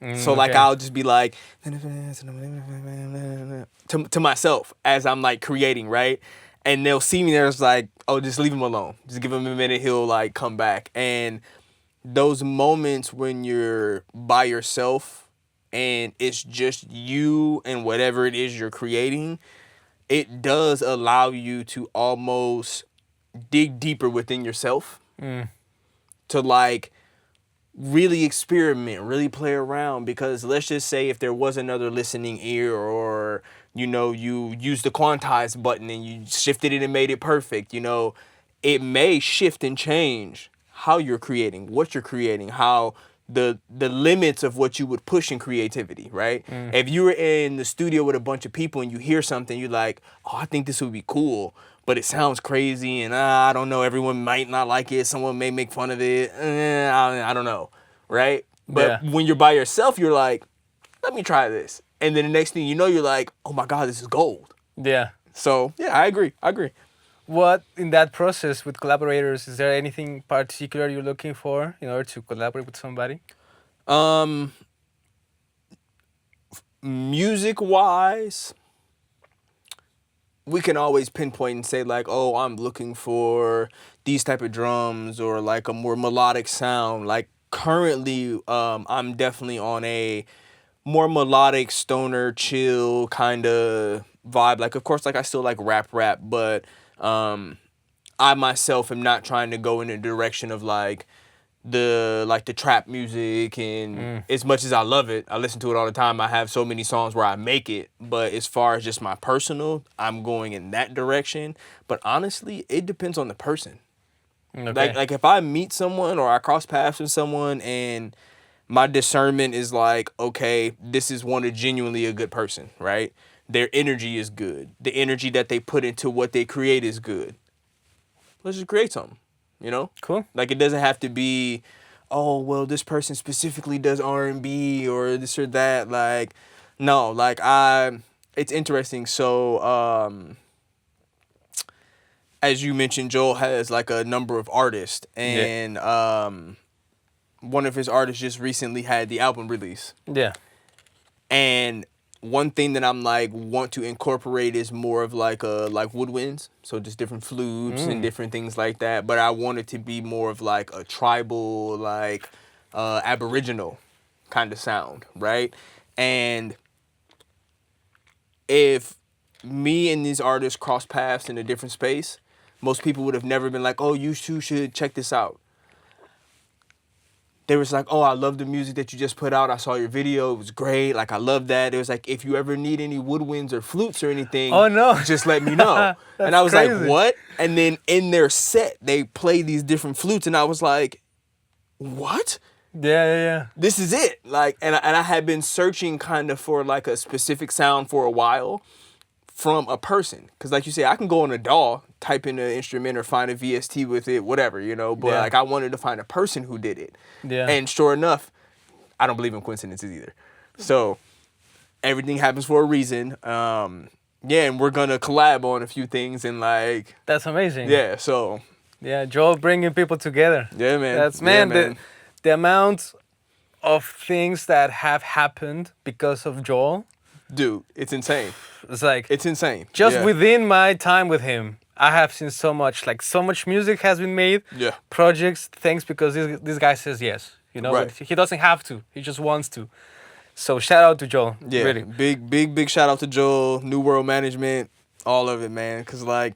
So like Okay. I'll just be like to myself as I'm like creating, right? And they'll see me there, it's like, oh, just leave him alone. Just give him a minute, he'll like come back. And those moments when you're by yourself and it's just you and whatever it is you're creating, it does allow you to almost dig deeper within yourself to like really experiment, really play around. Because let's just say if there was another listening ear, or you know, you used the quantize button and you shifted it and made it perfect, you know, it may shift and change how you're creating, what you're creating, how the limits of what you would push in creativity, right? If you were in the studio with a bunch of people and you hear something, you're like, oh, I think this would be cool, but it sounds crazy and I don't know, everyone might not like it, someone may make fun of it, I don't know, right? Yeah. But when you're by yourself, you're like, let me try this. And then the next thing you know, you're like, oh my God, this is gold. Yeah. So yeah, I agree. What in that process with collaborators, is there anything particular you're looking for in order to collaborate with somebody? Music wise, we can always pinpoint and say like, oh, I'm looking for these type of drums or like a more melodic sound. Like currently, I'm definitely on a more melodic, stoner, chill kind of vibe. Like, of course, like I still like rap, but I myself am not trying to go in a direction of like the trap music. And as much as I love it, I listen to it all the time. I have so many songs where I make it, but as far as just my personal, I'm going in that direction. But honestly, it depends on the person. Okay. Like if I meet someone or I cross paths with someone and my discernment is like, okay, this is one of genuinely a good person, right? Their energy is good. The energy that they put into what they create is good. Let's just create something, you know? Cool. Like it doesn't have to be, oh, well, this person specifically does R&B or this or that. Like, no, like it's interesting. So, as you mentioned, Joel has like a number of artists, Yeah. and one of his artists just recently had the album release. Yeah. And one thing that I'm like want to incorporate is more of like woodwinds, so just different flutes and different things like that. But I want it to be more of like a tribal, like Aboriginal kind of sound, right? And if me and these artists cross paths in a different space, most people would have never been like, oh, you two should check this out. They was like, oh, I love the music that you just put out. I saw your video. It was great. Like, I love that. It was like, if you ever need any woodwinds or flutes or anything, Oh, no. just let me know. And I was crazy. like, what? And then in their set, they play these different flutes. And I was like, what? Yeah. This is it. Like, and I had been searching kind of for like a specific sound for a while from a person. Because like you say, I can go on a DAW, type in an instrument or find a VST with it, whatever, you know. But Yeah. like I wanted to find a person who did it. Yeah. And sure enough, I don't believe in coincidences either. So everything happens for a reason. Yeah, and we're gonna collab on a few things and like, That's amazing. yeah, so Yeah, Joel bringing people together. yeah, man. That's Yeah, man. The amount of things that have happened because of Joel, Dude, it's insane. it's like It's insane. just Yeah. within my time with him, I have seen so much. Like so much music has been made. Yeah. Projects, things because this guy says yes. You know, Right. he doesn't have to. He just wants to. So shout out to Joel. Yeah, Really. big shout out to Joel, New World Management, all of it, man. Cause like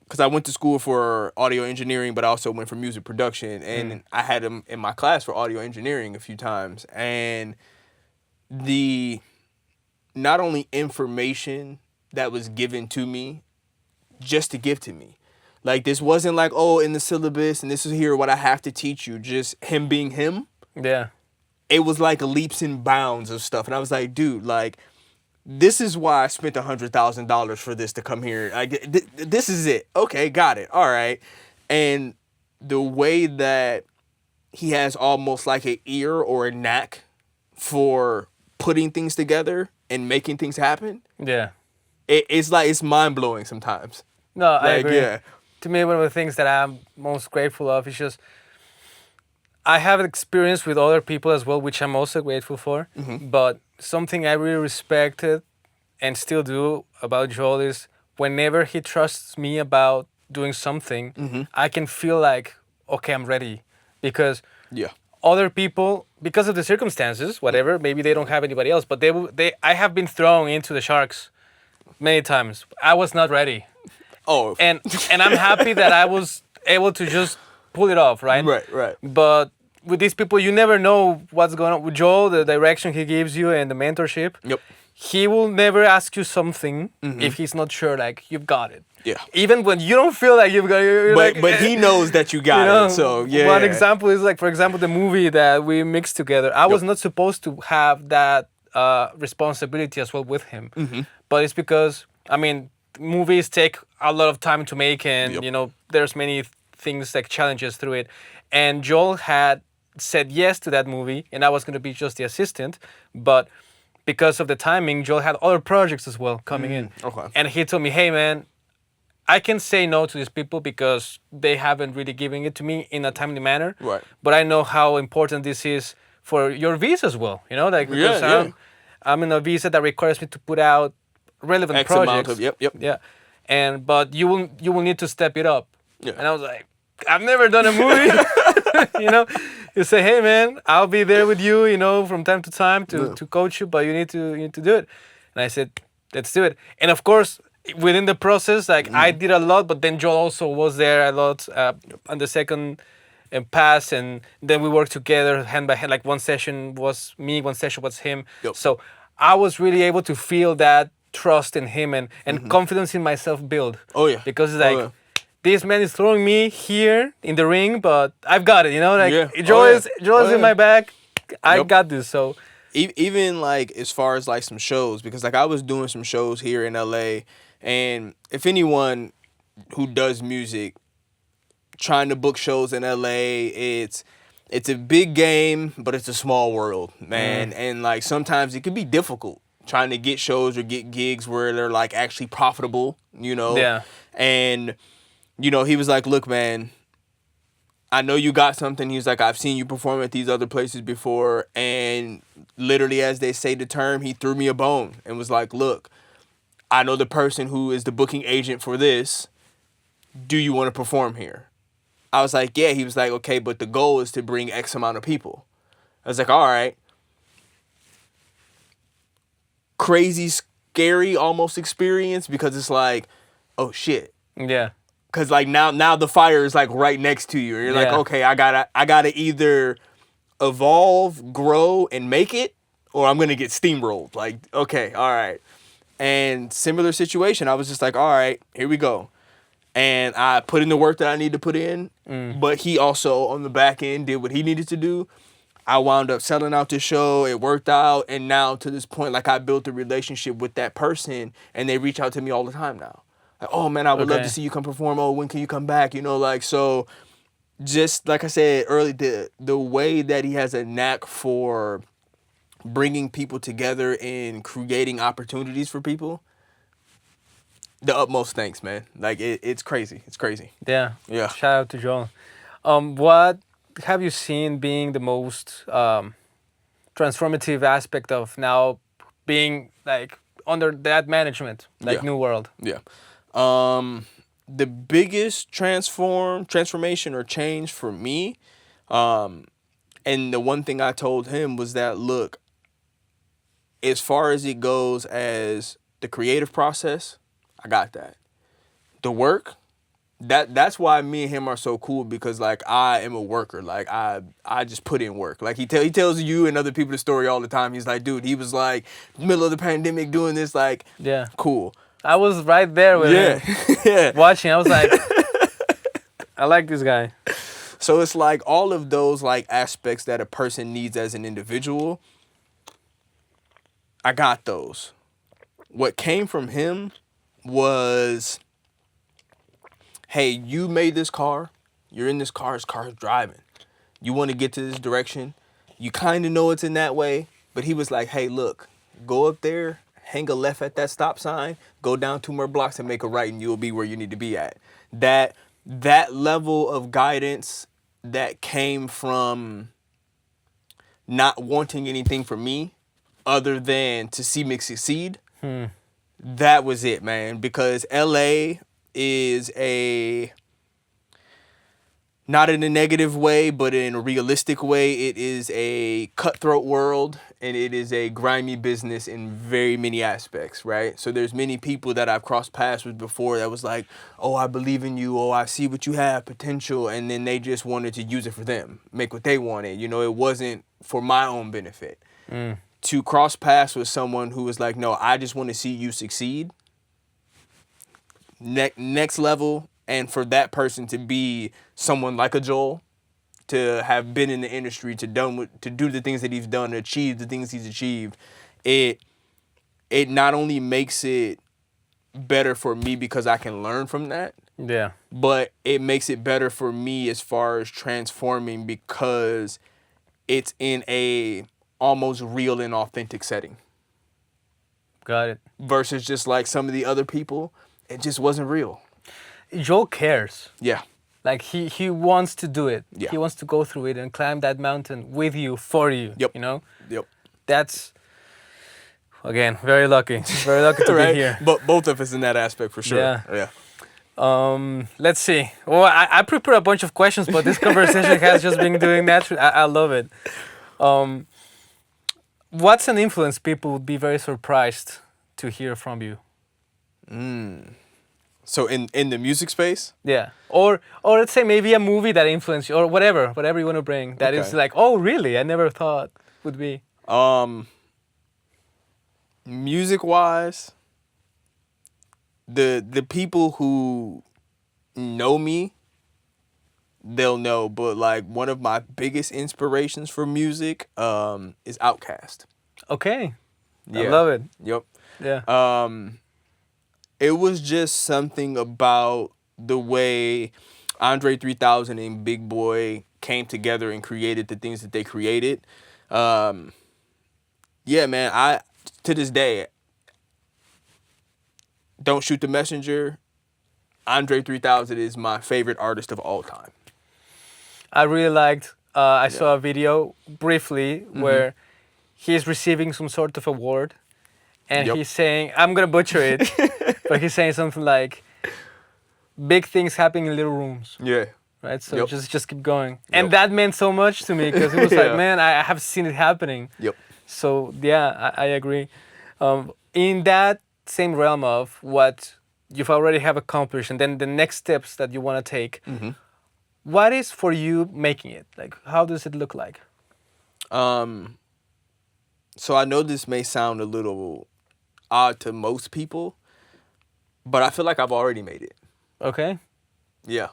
cause I went to school for audio engineering, but I also went for music production, and I had him in my class for audio engineering a few times, and the not only information that was given to me, just to give to me. Like this wasn't like, oh, in the syllabus and this is here what I have to teach you. Just him being him. Yeah. It was like leaps and bounds of stuff. And I was like, dude, like, this is why I spent $100,000 for this to come here. Like, this is it. Okay, got it. All right. And the way that he has almost like an ear or a knack for putting things together and making things happen, Yeah. it's like, it's mind-blowing sometimes. No, I Like, agree. yeah. To me, one of the things that I'm most grateful of is just I have experience with other people as well, which I'm also grateful for. But something I really respected and still do about Joel is whenever he trusts me about doing something, I can feel like, okay, I'm ready. Because Yeah. other people, because of the circumstances, whatever, maybe they don't have anybody else, but I have been thrown into the sharks many times. I was not ready. Oh. And I'm happy that I was able to just pull it off, right? Right, right. But with these people, you never know what's going on. With Joel, the direction he gives you and the mentorship, Yep. he will never ask you something if he's not sure, like, you've got it. Yeah. Even when you don't feel like you've got it, you're But like, but he knows that you got you know, it. So yeah. one example is like, for example, the movie that we mixed together. I was not supposed to have that responsibility as well with him, but it's because I mean, movies take a lot of time to make, and you know, there's many things like challenges through it. And Joel had said yes to that movie, and I was going to be just the assistant, but because of the timing, Joel had other projects as well coming in. Okay. And he told me, hey man, I can say no to these people because they haven't really given it to me in a timely manner. Right. But I know how important this is for your visa as well. You know, like because Yeah. I'm in a visa that requires me to put out relevant X projects. amount of yep. Yeah. And but you will need to step it up. Yeah. And I was like, I've never done a movie. You know, you say, hey man, I'll be there with you, you know, from time to time to coach you, but you need to do it. And I said, let's do it. And of course, within the process, like I did a lot, but then Joel also was there a lot on the second pass, and then we worked together hand by hand. Like one session was me, one session was him. Yep. So I was really able to feel that trust in him and confidence in myself build. Oh, yeah. Because it's like, Oh, yeah. this man is throwing me here in the ring, but I've got it, you know? Like, Yeah. Joel Oh, yeah. is, Joel is in yeah. my back. I Yep. got this, so... Even like as far as like some shows, because like I was doing some shows here in LA, and if anyone who does music trying to book shows in LA, it's a big game, but it's a small world, man. And like sometimes it can be difficult trying to get shows or get gigs where they're like actually profitable, you know. Yeah. And you know, he was like, look, man, I know you got something. He was like, I've seen you perform at these other places before. And literally, as they say the term, he threw me a bone and was like, look, I know the person who is the booking agent for this. Do you want to perform here? I was like, yeah. He was like, okay, but the goal is to bring X amount of people. I was like, all right. Crazy, scary, almost experience, because it's like, oh shit. Yeah. Cause like now the fire is like right next to you. You're like, Yeah. okay, I gotta either evolve, grow, and make it, or I'm gonna get steamrolled. Like, okay, all right. And similar situation, I was just like, all right, here we go. And I put in the work that I need to put in, but he also on the back end did what he needed to do. I wound up selling out the show. It worked out, and now to this point, like I built a relationship with that person, and they reach out to me all the time now. Like, oh man, I would love to see you come perform. Oh, when can you come back? You know, like, so just like I said earlier, the way that he has a knack for bringing people together and creating opportunities for people, the utmost thanks, man. Like it's crazy. It's crazy. Yeah. Yeah. Shout out to Joel. What have you seen being the most transformative aspect of now being like under that management, like Yeah. New World? Yeah. The biggest transformation or change for me, and the one thing I told him was that, look, as far as it goes as the creative process, I got that. The work, that's why me and him are so cool, because like I am a worker. Like I just put in work. Like he tells you and other people the story all the time. He's like, dude, he was like middle of the pandemic doing this, like, Yeah. cool. I was right there with him Yeah. watching. I was like, I like this guy. So it's like all of those like aspects that a person needs as an individual, I got those. What came from him was, hey, you made this car. You're in this car. This car is driving. You want to get to this direction. You kind of know it's in that way. But he was like, hey, look, go up there, hang a left at that stop sign, go down 2 more blocks and make a right, and you'll be where you need to be at. That level of guidance, that came from not wanting anything from me other than to see me succeed, that was it, man. Because LA is not in a negative way, but in a realistic way, it is a cutthroat world, and it is a grimy business in very many aspects, right? So there's many people that I've crossed paths with before that was like, oh, I believe in you, oh, I see what you have, potential, and then they just wanted to use it for them, make what they wanted. You know, it wasn't for my own benefit. To cross paths with someone who was like, no, I just want to see you succeed, next level, and for that person to be someone like a Joel, to have been in the industry, to do the things that he's done, to achieve the things he's achieved, it not only makes it better for me because I can learn from that, Yeah. but it makes it better for me as far as transforming because it's in a almost real and authentic setting. Got it. Versus just like some of the other people, it just wasn't real. Joel cares. Yeah. Like he wants to do it. Yeah. He wants to go through it and climb that mountain with you, for you. Yep. You know? Yep. That's, again, very lucky. Very lucky to right? be here. But both of us in that aspect for sure. Yeah. Yeah. Let's see. Well, I prepared a bunch of questions, but this conversation has just been doing naturally. I love it. What's an influence people would be very surprised to hear from you? So in the music space? Yeah. Or let's say maybe a movie that influenced you, or whatever you want to bring. That is Okay. like, oh, really? I never thought would be. Music wise, the people who know me, they'll know, but like one of my biggest inspirations for music is Outkast. Okay. I Yeah. love it. Yep. Yeah. It was just something about the way Andre 3000 and Big Boy came together and created the things that they created. Yeah, man, I to this day, Don't Shoot the Messenger, Andre 3000 is my favorite artist of all time. I really liked. I saw a video briefly where he's receiving some sort of award, and Yep. he's saying, "I'm gonna butcher it," but he's saying something like, "Big things happen in little rooms." Yeah. Right. So Yep. just keep going, Yep. and that meant so much to me because it was Yeah. like, man, I have seen it happening. Yep. So yeah, I agree. In that same realm of what you've already have accomplished, and then the next steps that you want to take. What is for you making it? Like, how does it look like? So I know this may sound a little odd to most people, but I feel like I've already made it. Okay. Yeah.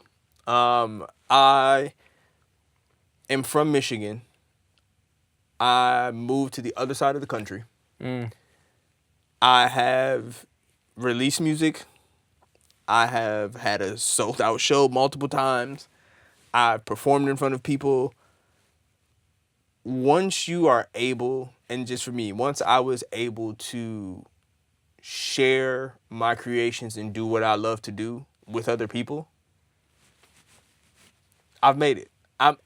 I am from Michigan. I moved to the other side of the country. I have released music. I have had a sold out show multiple times. I've performed in front of people. Once you are able, and just for me, once I was able to share my creations and do what I love to do with other people, I've made it.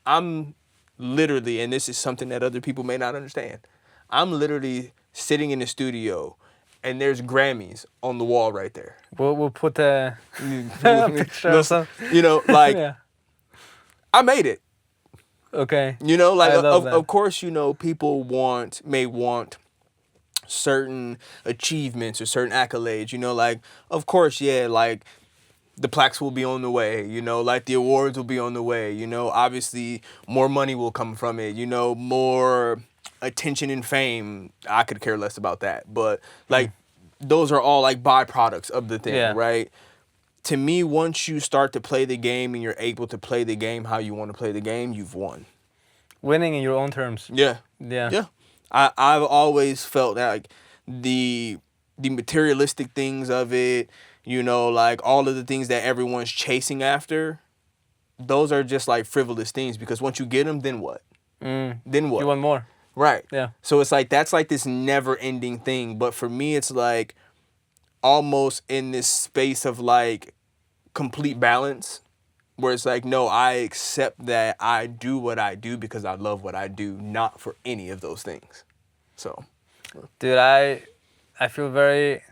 I'm literally, and this is something that other people may not understand, I'm literally sitting in the studio and there's Grammys on the wall right there. We'll put a picture or something. You know, like, Yeah. I made it. Okay. You know, like, I love that. of course, you know, people may want certain achievements or certain accolades, you know, like, of course, yeah, like, the plaques will be on the way, you know, like, the awards will be on the way, you know, obviously, more money will come from it, you know, more attention and fame. I could care less about that, but, like, those are all, like, byproducts of the thing, Yeah. right? To me, once you start to play the game and you're able to play the game how you want to play the game, you've won. Winning in your own terms. Yeah. Yeah. Yeah. I've always felt that, like, the materialistic things of it, you know, like, all of the things that everyone's chasing after, those are just, like, frivolous things, because once you get them, then what? Then what? You want more. Right. Yeah. So it's like, that's like this never-ending thing. But for me, it's like almost in this space of, like, complete balance. where it's like, no, I accept that I do what I do because I love what I do, not for any of those things. So, Dude, I feel very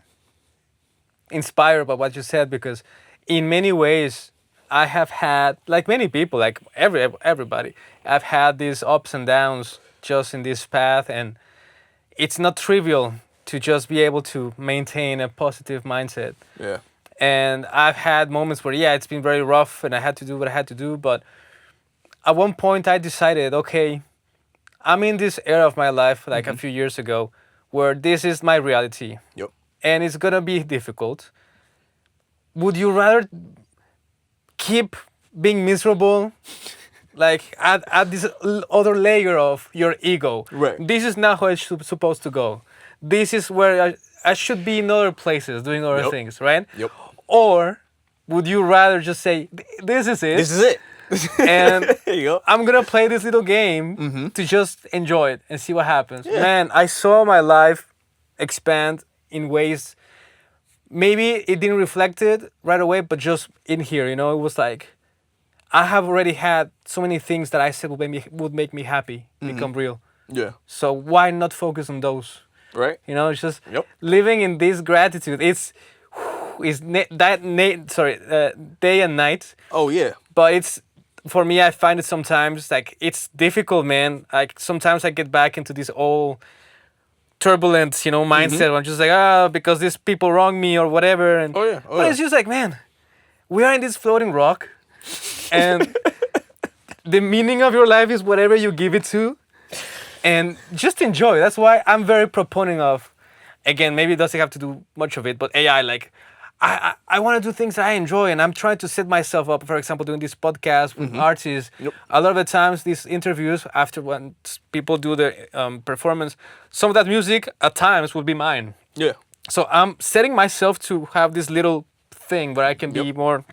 inspired by what you said because in many ways I have had, like many people, like everybody, I've had these ups and downs just in this path, and it's not trivial to just be able to maintain a positive mindset. yeah. And I've had moments where, yeah, it's been very rough and I had to do what I had to do. But at one point, I decided, okay, I'm in this era of my life, like a few years ago, where this is my reality Yep. and it's going to be difficult. Would you rather keep being miserable? Like add this other layer of your ego. Right. This is not how it's supposed to go. This is where I should be in other places doing other Yep. things, right? Yep. Or would you rather just say, this is it, This is it. and There you go. I'm gonna play this little game to just enjoy it and see what happens? Man, I saw my life expand in ways, maybe it didn't reflect it right away, but just in here, it was like, I have already had so many things that I said would make me happy become real. Yeah. So why not focus on those? Right. It's just Yep. living in this gratitude. It's day and night. Oh yeah. But it's, for me, I find it sometimes like it's difficult, man. Like sometimes I get back into this old turbulent, mindset. Where I'm just like, because these people wrong me or whatever. And Oh, yeah. Oh, but yeah. it's just like, man, we are in this floating rock, and the meaning of your life is whatever you give it to, and just enjoy. That's why I'm very proponent of. Again, maybe it doesn't have to do much of it, but AI, like, I want to do things that I enjoy, and I'm trying to set myself up, for example, doing this podcast with artists. Yep. A lot of the times, these interviews, after when people do their performance, some of that music, at times, will be mine. Yeah. So I'm setting myself to have this little thing where I can be more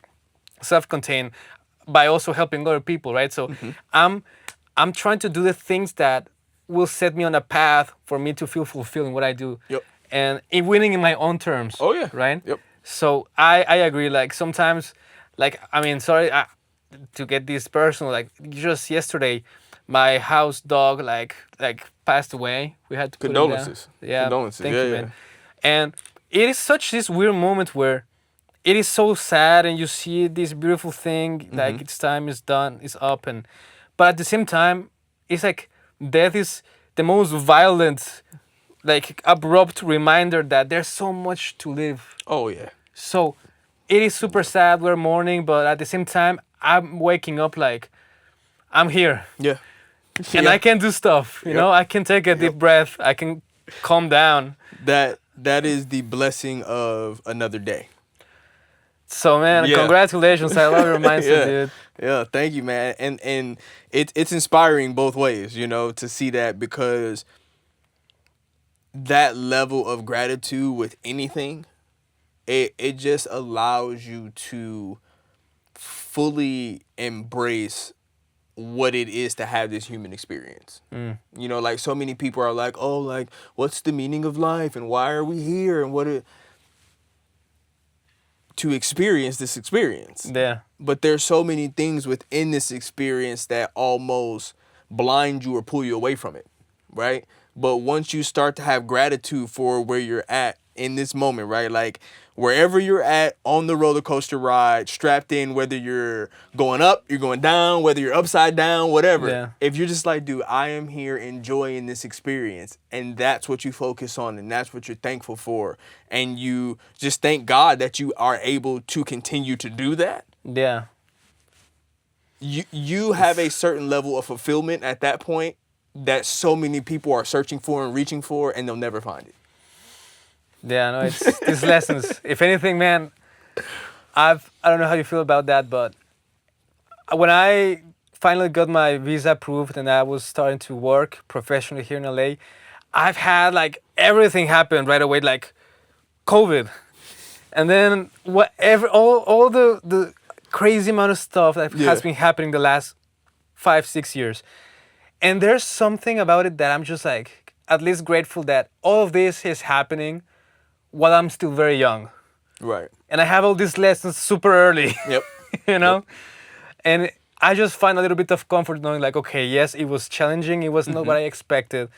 self-contained by also helping other people, right? So I'm trying to do the things that will set me on a path for me to feel fulfilled in what I do. Yep. And in winning in my own terms. Oh, yeah. Right? Yep. So I agree. Like sometimes, like, sorry to get this personal. Like just yesterday, my house dog like passed away. We had to put him down. Condolences. Yeah. Condolences. Thank Yeah, you, yeah. man. And it is such this weird moment where it is so sad, and you see this beautiful thing, like its time is done, is up, but at the same time, it's like death is the most violent, like abrupt reminder that there's so much to live. Oh yeah. So it is super sad, we're mourning, but at the same time, I'm waking up like I'm here. Yeah. And I can do stuff, you know, I can take a deep breath, I can calm down. That is the blessing of another day. So man, Yeah. congratulations, I love your mindset, Yeah. dude. Yeah, thank you, man. And it's inspiring both ways, to see that, because that level of gratitude with anything, it just allows you to fully embrace what it is to have this human experience. Like so many people are like, oh, like, what's the meaning of life and why are we here and to experience this experience. Yeah. But there's so many things within this experience that almost blind you or pull you away from it, right? But once you start to have gratitude for where you're at in this moment, right? Like wherever you're at on the roller coaster ride, strapped in, whether you're going up, you're going down, whether you're upside down, whatever. Yeah. If you're just like, dude, I am here enjoying this experience, and that's what you focus on, and that's what you're thankful for, and you just thank God that you are able to continue to do that. Yeah. You have a certain level of fulfillment at that point that so many people are searching for and reaching for, and they'll never find it. Yeah, no, it's these lessons. If anything, man, I don't know how you feel about that, but when I finally got my visa approved and I was starting to work professionally here in LA, I've had like everything happen right away, like COVID, and then all the crazy amount of stuff that has been happening the last 5-6 years, and there's something about it that I'm just like at least grateful that all of this is happening while I'm still very young. Right. And I have all these lessons super early. Yep. you know? Yep. And I just find a little bit of comfort knowing like, okay, yes, it was challenging. It was not what I expected.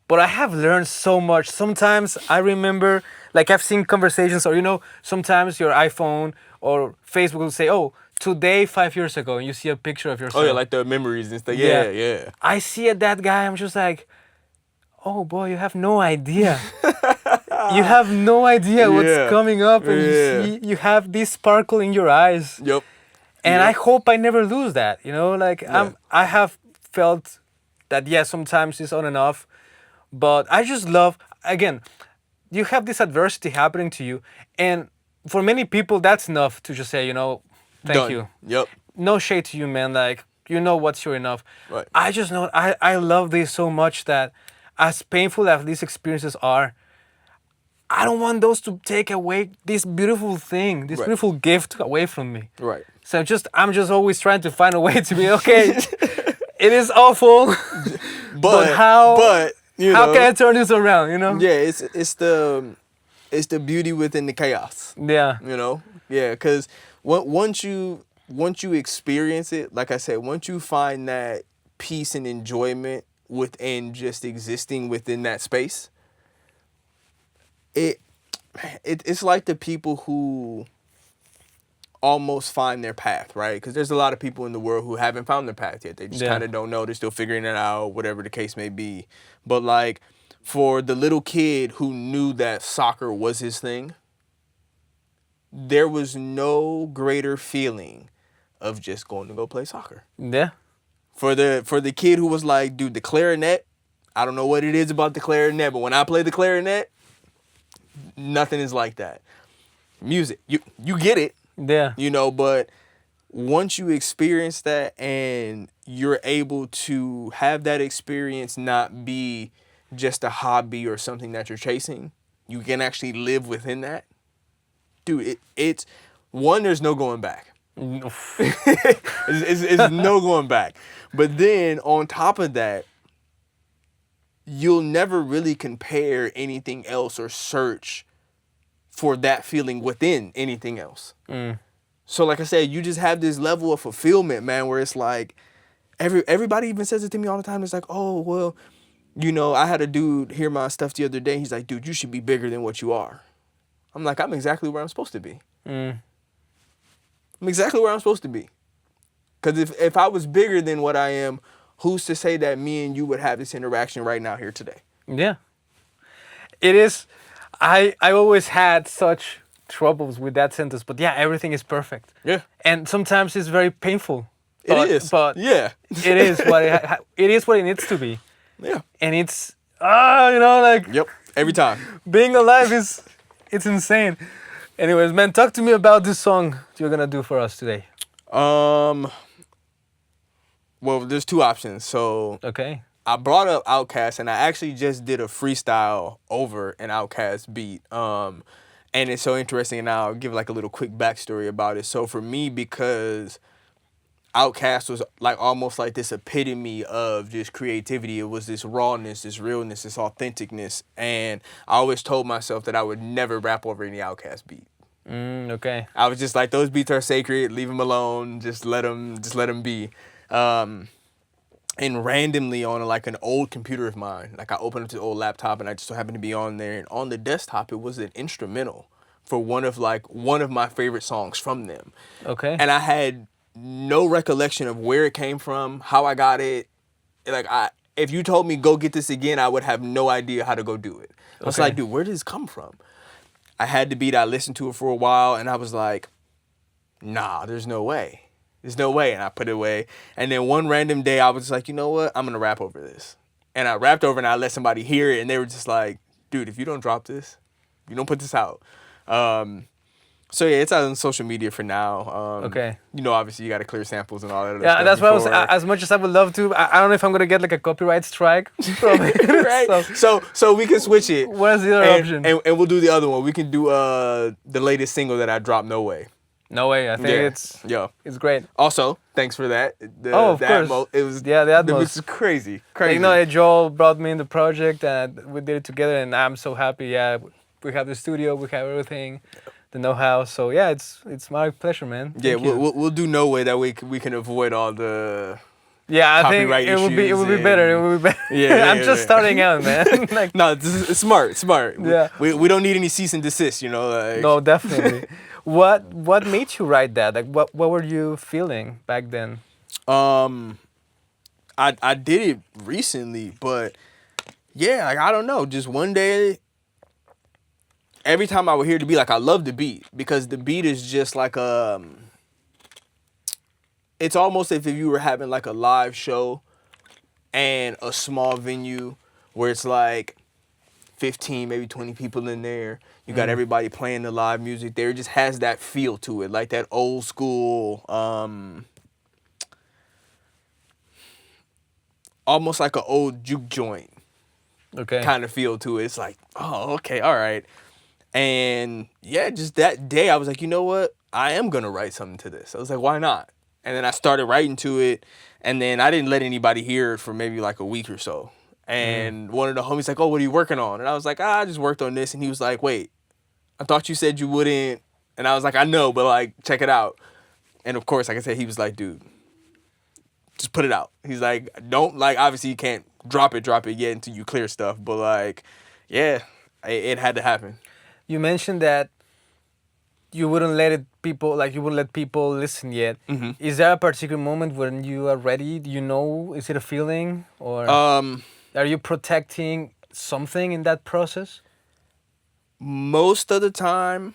But I have learned so much. Sometimes I remember, like I've seen conversations, or sometimes your iPhone or Facebook will say, "Oh, today 5 years ago," and you see a picture of Oh yeah, yourself. like the memories and stuff. Yeah. Yeah, yeah. I see it, that guy. I'm just like, "Oh boy, you have no idea. You have no idea what's Yeah. coming up, and Yeah. you have this sparkle in your eyes." Yep. And I Yep. hope I never lose that. Like Yeah. I have felt that, yeah, sometimes it's on and off, but I just love, again, you have this adversity happening to you, and for many people that's enough to just say, thank Done. you. Yep. No shade to you, man. Like, what's your enough. Right. I just know I love this so much that, as painful as these experiences are, I don't want those to take away this beautiful thing, this Right. beautiful gift away from me. Right. So I'm just always trying to find a way to be okay. It is awful, but how? But How can I turn this around? Yeah, it's the beauty within the chaos. Yeah. Yeah, because once you experience it, like I said, once you find that peace and enjoyment within just existing within that space, it's like the people who almost find their path, right? Because there's a lot of people in the world who haven't found their path yet. They just Yeah. kind of don't know. They're still figuring it out, whatever the case may be. But like for the little kid who knew that soccer was his thing, there was no greater feeling of just going to go play soccer. Yeah. For the kid who was like, dude, the clarinet, I don't know what it is about the clarinet, but when I play the clarinet, nothing is like that. Music, you get it. Yeah. But once you experience that and you're able to have that experience not be just a hobby or something that you're chasing, you can actually live within that. Dude, it's one, there's no going back. It's no going back. But then on top of that, you'll never really compare anything else or search for that feeling within anything else. So like I said, you just have this level of fulfillment, man, where it's like everybody even says it to me all the time. It's like, oh, well, I had a dude hear my stuff the other day. He's like, dude, you should be bigger than what you are. I'm like, I'm exactly where I'm supposed to be. I'm exactly where I'm supposed to be. Because if I was bigger than what I am, who's to say that me and you would have this interaction right now here today? Yeah. It is. I always had such troubles with that sentence, but yeah, everything is perfect. Yeah. And sometimes it's very painful. It is. But yeah. it is what it is what it needs to be. Yeah. And it's like Yep. Every time. being alive it's insane. Anyways, man, talk to me about this song you're gonna do for us today. Well, there's two options. So Okay. I brought up Outkast, and I actually just did a freestyle over an Outkast beat. And it's so interesting, and I'll give like a little quick backstory about it. So for me, because Outkast was like almost like this epitome of just creativity. It was this rawness, this realness, this authenticness, and I always told myself that I would never rap over any Outkast beat. Okay. I was just like, those beats are sacred. Leave them alone. Just let them be. And randomly on like an old computer of mine, like I opened up the old laptop and I just so happened to be on there, and on the desktop it was an instrumental for one of my favorite songs from them. Okay. And I had no recollection of where it came from, how I got it. If you told me go get this again, I would have no idea how to go do it. I was like, dude, where did this come from? I had the beat, I listened to it for a while, and I was like, nah, there's no way. There's no way. And I put it away. And then one random day, I was just like, you know what? I'm going to rap over this. And I rapped over and I let somebody hear it. And they were just like, dude, if you don't drop this, you don't put this out. So yeah, it's out on social media for now. Okay. Obviously you got to clear samples and all that other Yeah, stuff. that's why I was, as much as I would love to, I don't know if I'm gonna get like a copyright strike from it. Right. So we can switch it. What is the other option? And we'll do the other one. We can do the latest single that I dropped, No Way. No way. I think it's great. Also, thanks for that. Of course. It was the Atmos. It was crazy. Joel brought me in the project and we did it together, and I'm so happy. Yeah, we have the studio, we have everything. The the know-how. So yeah, it's my pleasure, man. Yeah, Thank you. we'll do no way that we can avoid all the Yeah, I think copyright it issues. would be better. It would be better. Yeah, I'm just starting out, man. Like, No, it's smart. yeah. We don't need any cease and desist, you know. Like, No, definitely. What made you write that? Like, what were you feeling back then? I did it recently, but yeah, like I don't know. Just one day, every time I would hear the beat, like I love the beat because the beat is just like it's almost as if you were having like a live show and a small venue where it's like 15, maybe 20 people in there. You got everybody playing the live music there. It just has that feel to it, like that old school, almost like an old juke joint Okay. kind of feel to it. It's like, oh, okay, all right. And yeah, just that day, I was like, you know what? I am going to write something to this. I was like, why not? And then I started writing to it. And then I didn't let anybody hear it for maybe like a week or so. And one of the homies like, oh, what are you working on? And I was like, I just worked on this. And he was like, wait, I thought you said you wouldn't. And I was like, I know, but like, check it out. And of course, like I said, he was like, dude, just put it out. He's like, don't, like, obviously you can't drop it yet until you clear stuff. But like, yeah, it had to happen. You mentioned that you wouldn't you wouldn't let people listen yet. Mm-hmm. Is there a particular moment when you are ready? Do you know? Is it a feeling, or are you protecting something in that process? Most of the time,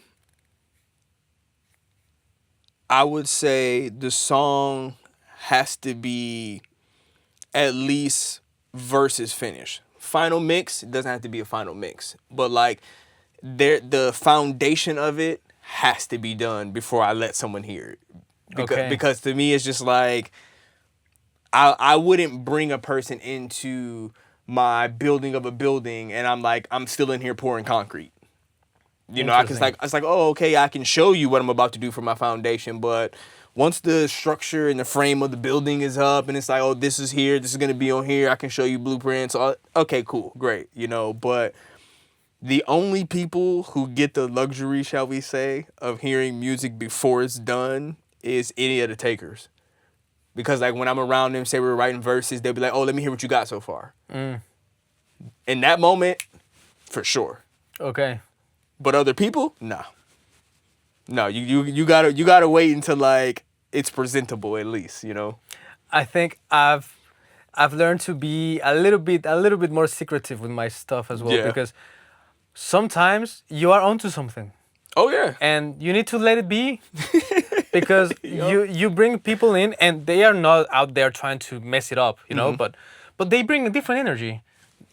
I would say the song has to be at least verses finished. Final mix, it doesn't have to be a final mix, but like the foundation of it has to be done before I let someone hear it. Because to me, it's just like I wouldn't bring a person into my building of a building and I'm still in here pouring concrete. You know, it's like, oh, okay, I can show you what I'm about to do for my foundation, but once the structure and the frame of the building is up and it's like, oh, this is here, this is going to be on here, I can show you blueprints. Okay, cool, great, you know, but the only people who get the luxury, shall we say, of hearing music before it's done is any of the takers. Because like when I'm around them, say we're writing verses, they'll be like, oh, let me hear what you got so far. In that moment, for sure. Okay. But other people, nah. No, you gotta wait until like it's presentable at least, you know. I think I've learned to be a little bit more secretive with my stuff as well, because sometimes you are onto something. Oh yeah. And you need to let it be. Because you bring people in and they are not out there trying to mess it up, you know, but they bring a different energy.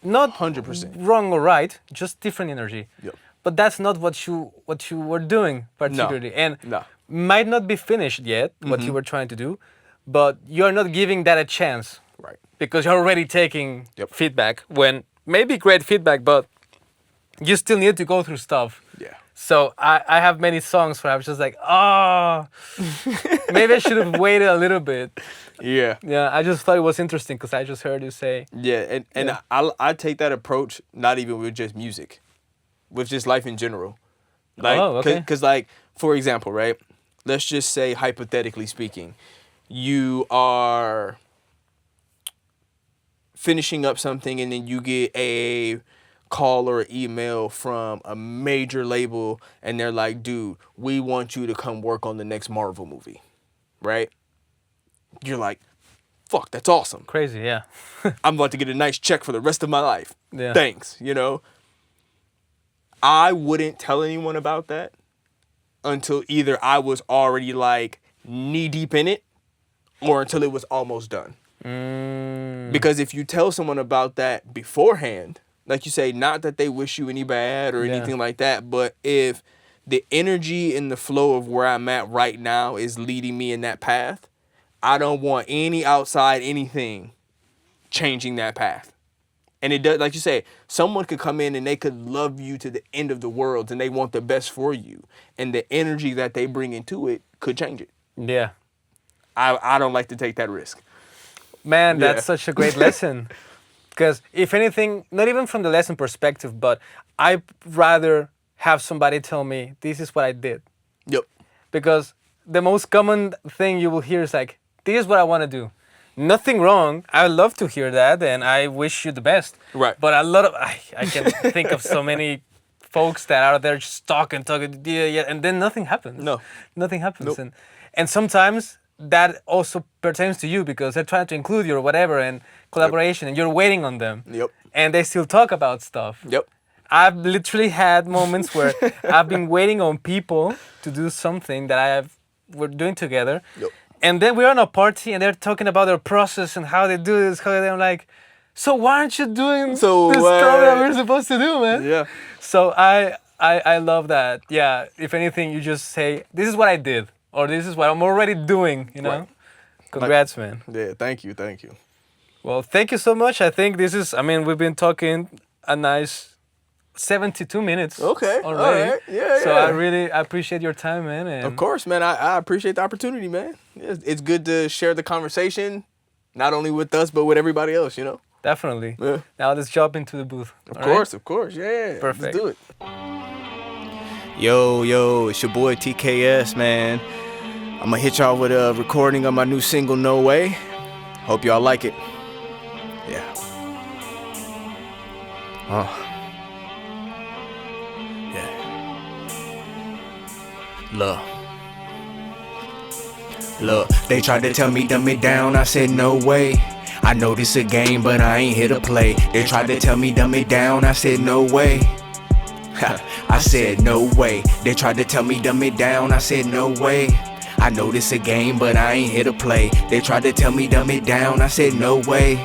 Not 100% wrong or right, just different energy. Yep. But that's not what you were doing particularly. No. And No. might not be finished yet what you were trying to do, but you're not giving that a chance. Right. Because you're already taking Yep. feedback, when maybe great feedback, but you still need to go through stuff. Yeah. So I have many songs where I was just like, oh, maybe I should have waited a little bit. Yeah. Yeah, I just thought it was interesting because I just heard you say. Yeah, and I take that approach not even with just music, with just life in general. Like, Oh, okay. Because like, for example, right? Let's just say, hypothetically speaking, you are finishing up something and then you get a call or email from a major label and they're like, dude, we want you to come work on the next Marvel movie, right? You're like, fuck, that's awesome. Crazy, yeah. I'm about to get a nice check for the rest of my life. Yeah. Thanks, you know? I wouldn't tell anyone about that until either I was already like knee deep in it or until it was almost done. Because if you tell someone about that beforehand, like you say, not that they wish you any bad or anything like that, but if the energy and the flow of where I'm at right now is leading me in that path, I don't want any outside anything changing that path. And it does, like you say, someone could come in and they could love you to the end of the world and they want the best for you. And the energy that they bring into it could change it. Yeah. I don't like to take that risk. Man, that's such a great lesson. Because if anything, not even from the lesson perspective, but I'd rather have somebody tell me this is what I did. Yep. Because the most common thing you will hear is like, this is what I want to do. Nothing wrong. I love to hear that, and I wish you the best. Right. But a lot of I can think of so many folks that are out there just talking, yeah, and then nothing happens. No. Nothing happens. Nope. And sometimes that also pertains to you because they're trying to include you or whatever and collaboration, and you're waiting on them. Yep. And they still talk about stuff. Yep. I've literally had moments where I've been waiting on people to do something that we're doing together. Yep. And then we're on a party and they're talking about their process and how they do this, I'm like, so why aren't you doing this stuff that we're supposed to do, man? Yeah. So I love that. Yeah, if anything, you just say, this is what I did, or this is what I'm already doing, you know? Right. Congrats, man. Yeah, thank you. Well, thank you so much. I think we've been talking a nice 72 minutes Okay. already. All right. Yeah, So yeah. I really appreciate your time, man. And Of course, man. I appreciate the opportunity, man. It's good to share the conversation, not only with us, but with everybody else, you know? Definitely. Yeah. Now let's jump into the booth. Of course. Yeah. Perfect. Let's do it. Yo, it's your boy T.K.S, man. I'm gonna hit y'all with a recording of my new single, No Way. Hope y'all like it. Yeah. Yeah. Look, they tried to tell me dumb it down, I said no way. I know this a game, but I ain't here to play. They tried to tell me dumb it down, I said no way. I said no way. They tried to tell me dumb it down, I said no way. I know this a game, but I ain't here to play. They tried to tell me dumb it down, I said no way.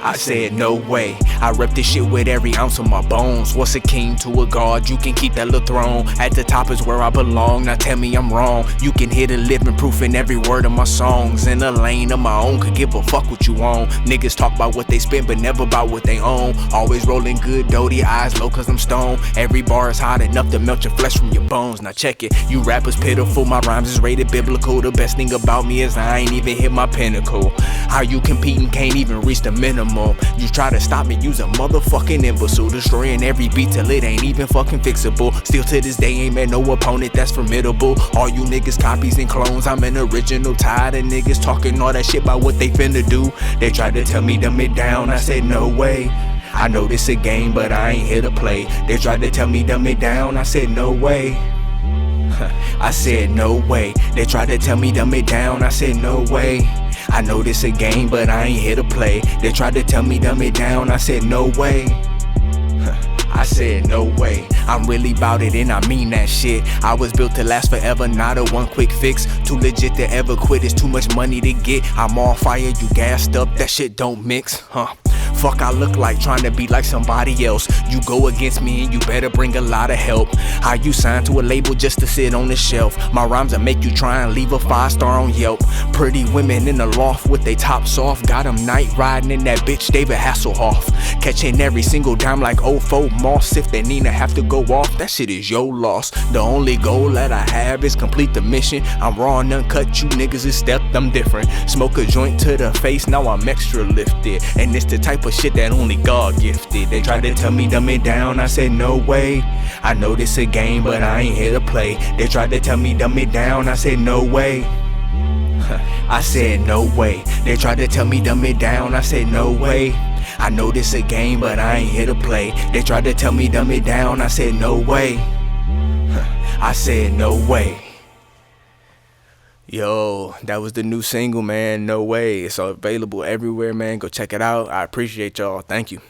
I said no way. I rep this shit with every ounce of my bones. What's a king to a god? You can keep that little throne. At the top is where I belong. Now tell me I'm wrong. You can hear the living proof in every word of my songs. In a lane of my own, could give a fuck what you want. Niggas talk about what they spend, but never about what they own. Always rolling good, doty eyes low cause I'm stoned. Every bar is hot enough to melt your flesh from your bones. Now check it, you rappers pitiful. My rhymes is rated biblical. The best thing about me is I ain't even hit my pinnacle. How you competing can't even reach the minimum. You try to stop me, use a motherfucking imbecile. Destroying every beat till it ain't even fucking fixable. Still to this day ain't met no opponent that's formidable. All you niggas copies and clones, I'm an original. Tired of niggas talking all that shit about what they finna do. They tried to tell me dumb it down, I said no way. I know this a game, but I ain't here to play. They tried to tell me dumb it down, I said no way. I said no way. They tried to tell me dumb it down, I said no way. I know this a game, but I ain't here to play. They tried to tell me dumb it down, I said no way. I said no way. I'm really bout it and I mean that shit. I was built to last forever, not a one quick fix. Too legit to ever quit, it's too much money to get. I'm all fire, you gassed up, that shit don't mix, huh? Fuck I look like trying to be like somebody else. You go against me and you better bring a lot of help. How you signed to a label just to sit on the shelf? My rhymes that make you try and leave a 5-star on Yelp. Pretty women in the loft with they tops off. Got them night riding in that bitch David Hasselhoff. Catching every single dime like Ofo Moss. If they need to have to go off, that shit is your loss. The only goal that I have is complete the mission. I'm raw and uncut, you niggas is stepped, I'm different. Smoke a joint to the face, now I'm extra lifted. And it's the type of shit that only God gifted. They tried to tell me dumb it down, I said no way. I know this a game, but I ain't here to play. They tried to tell me dumb it down, I said no way. I said no way. They tried to tell me dumb it down, I said no way. I know this a game, but I ain't here to play. They tried to tell me dumb it down, I said no way. I said no way. Yo, that was the new single, man. No way. It's available everywhere, man. Go check it out. I appreciate y'all. Thank you.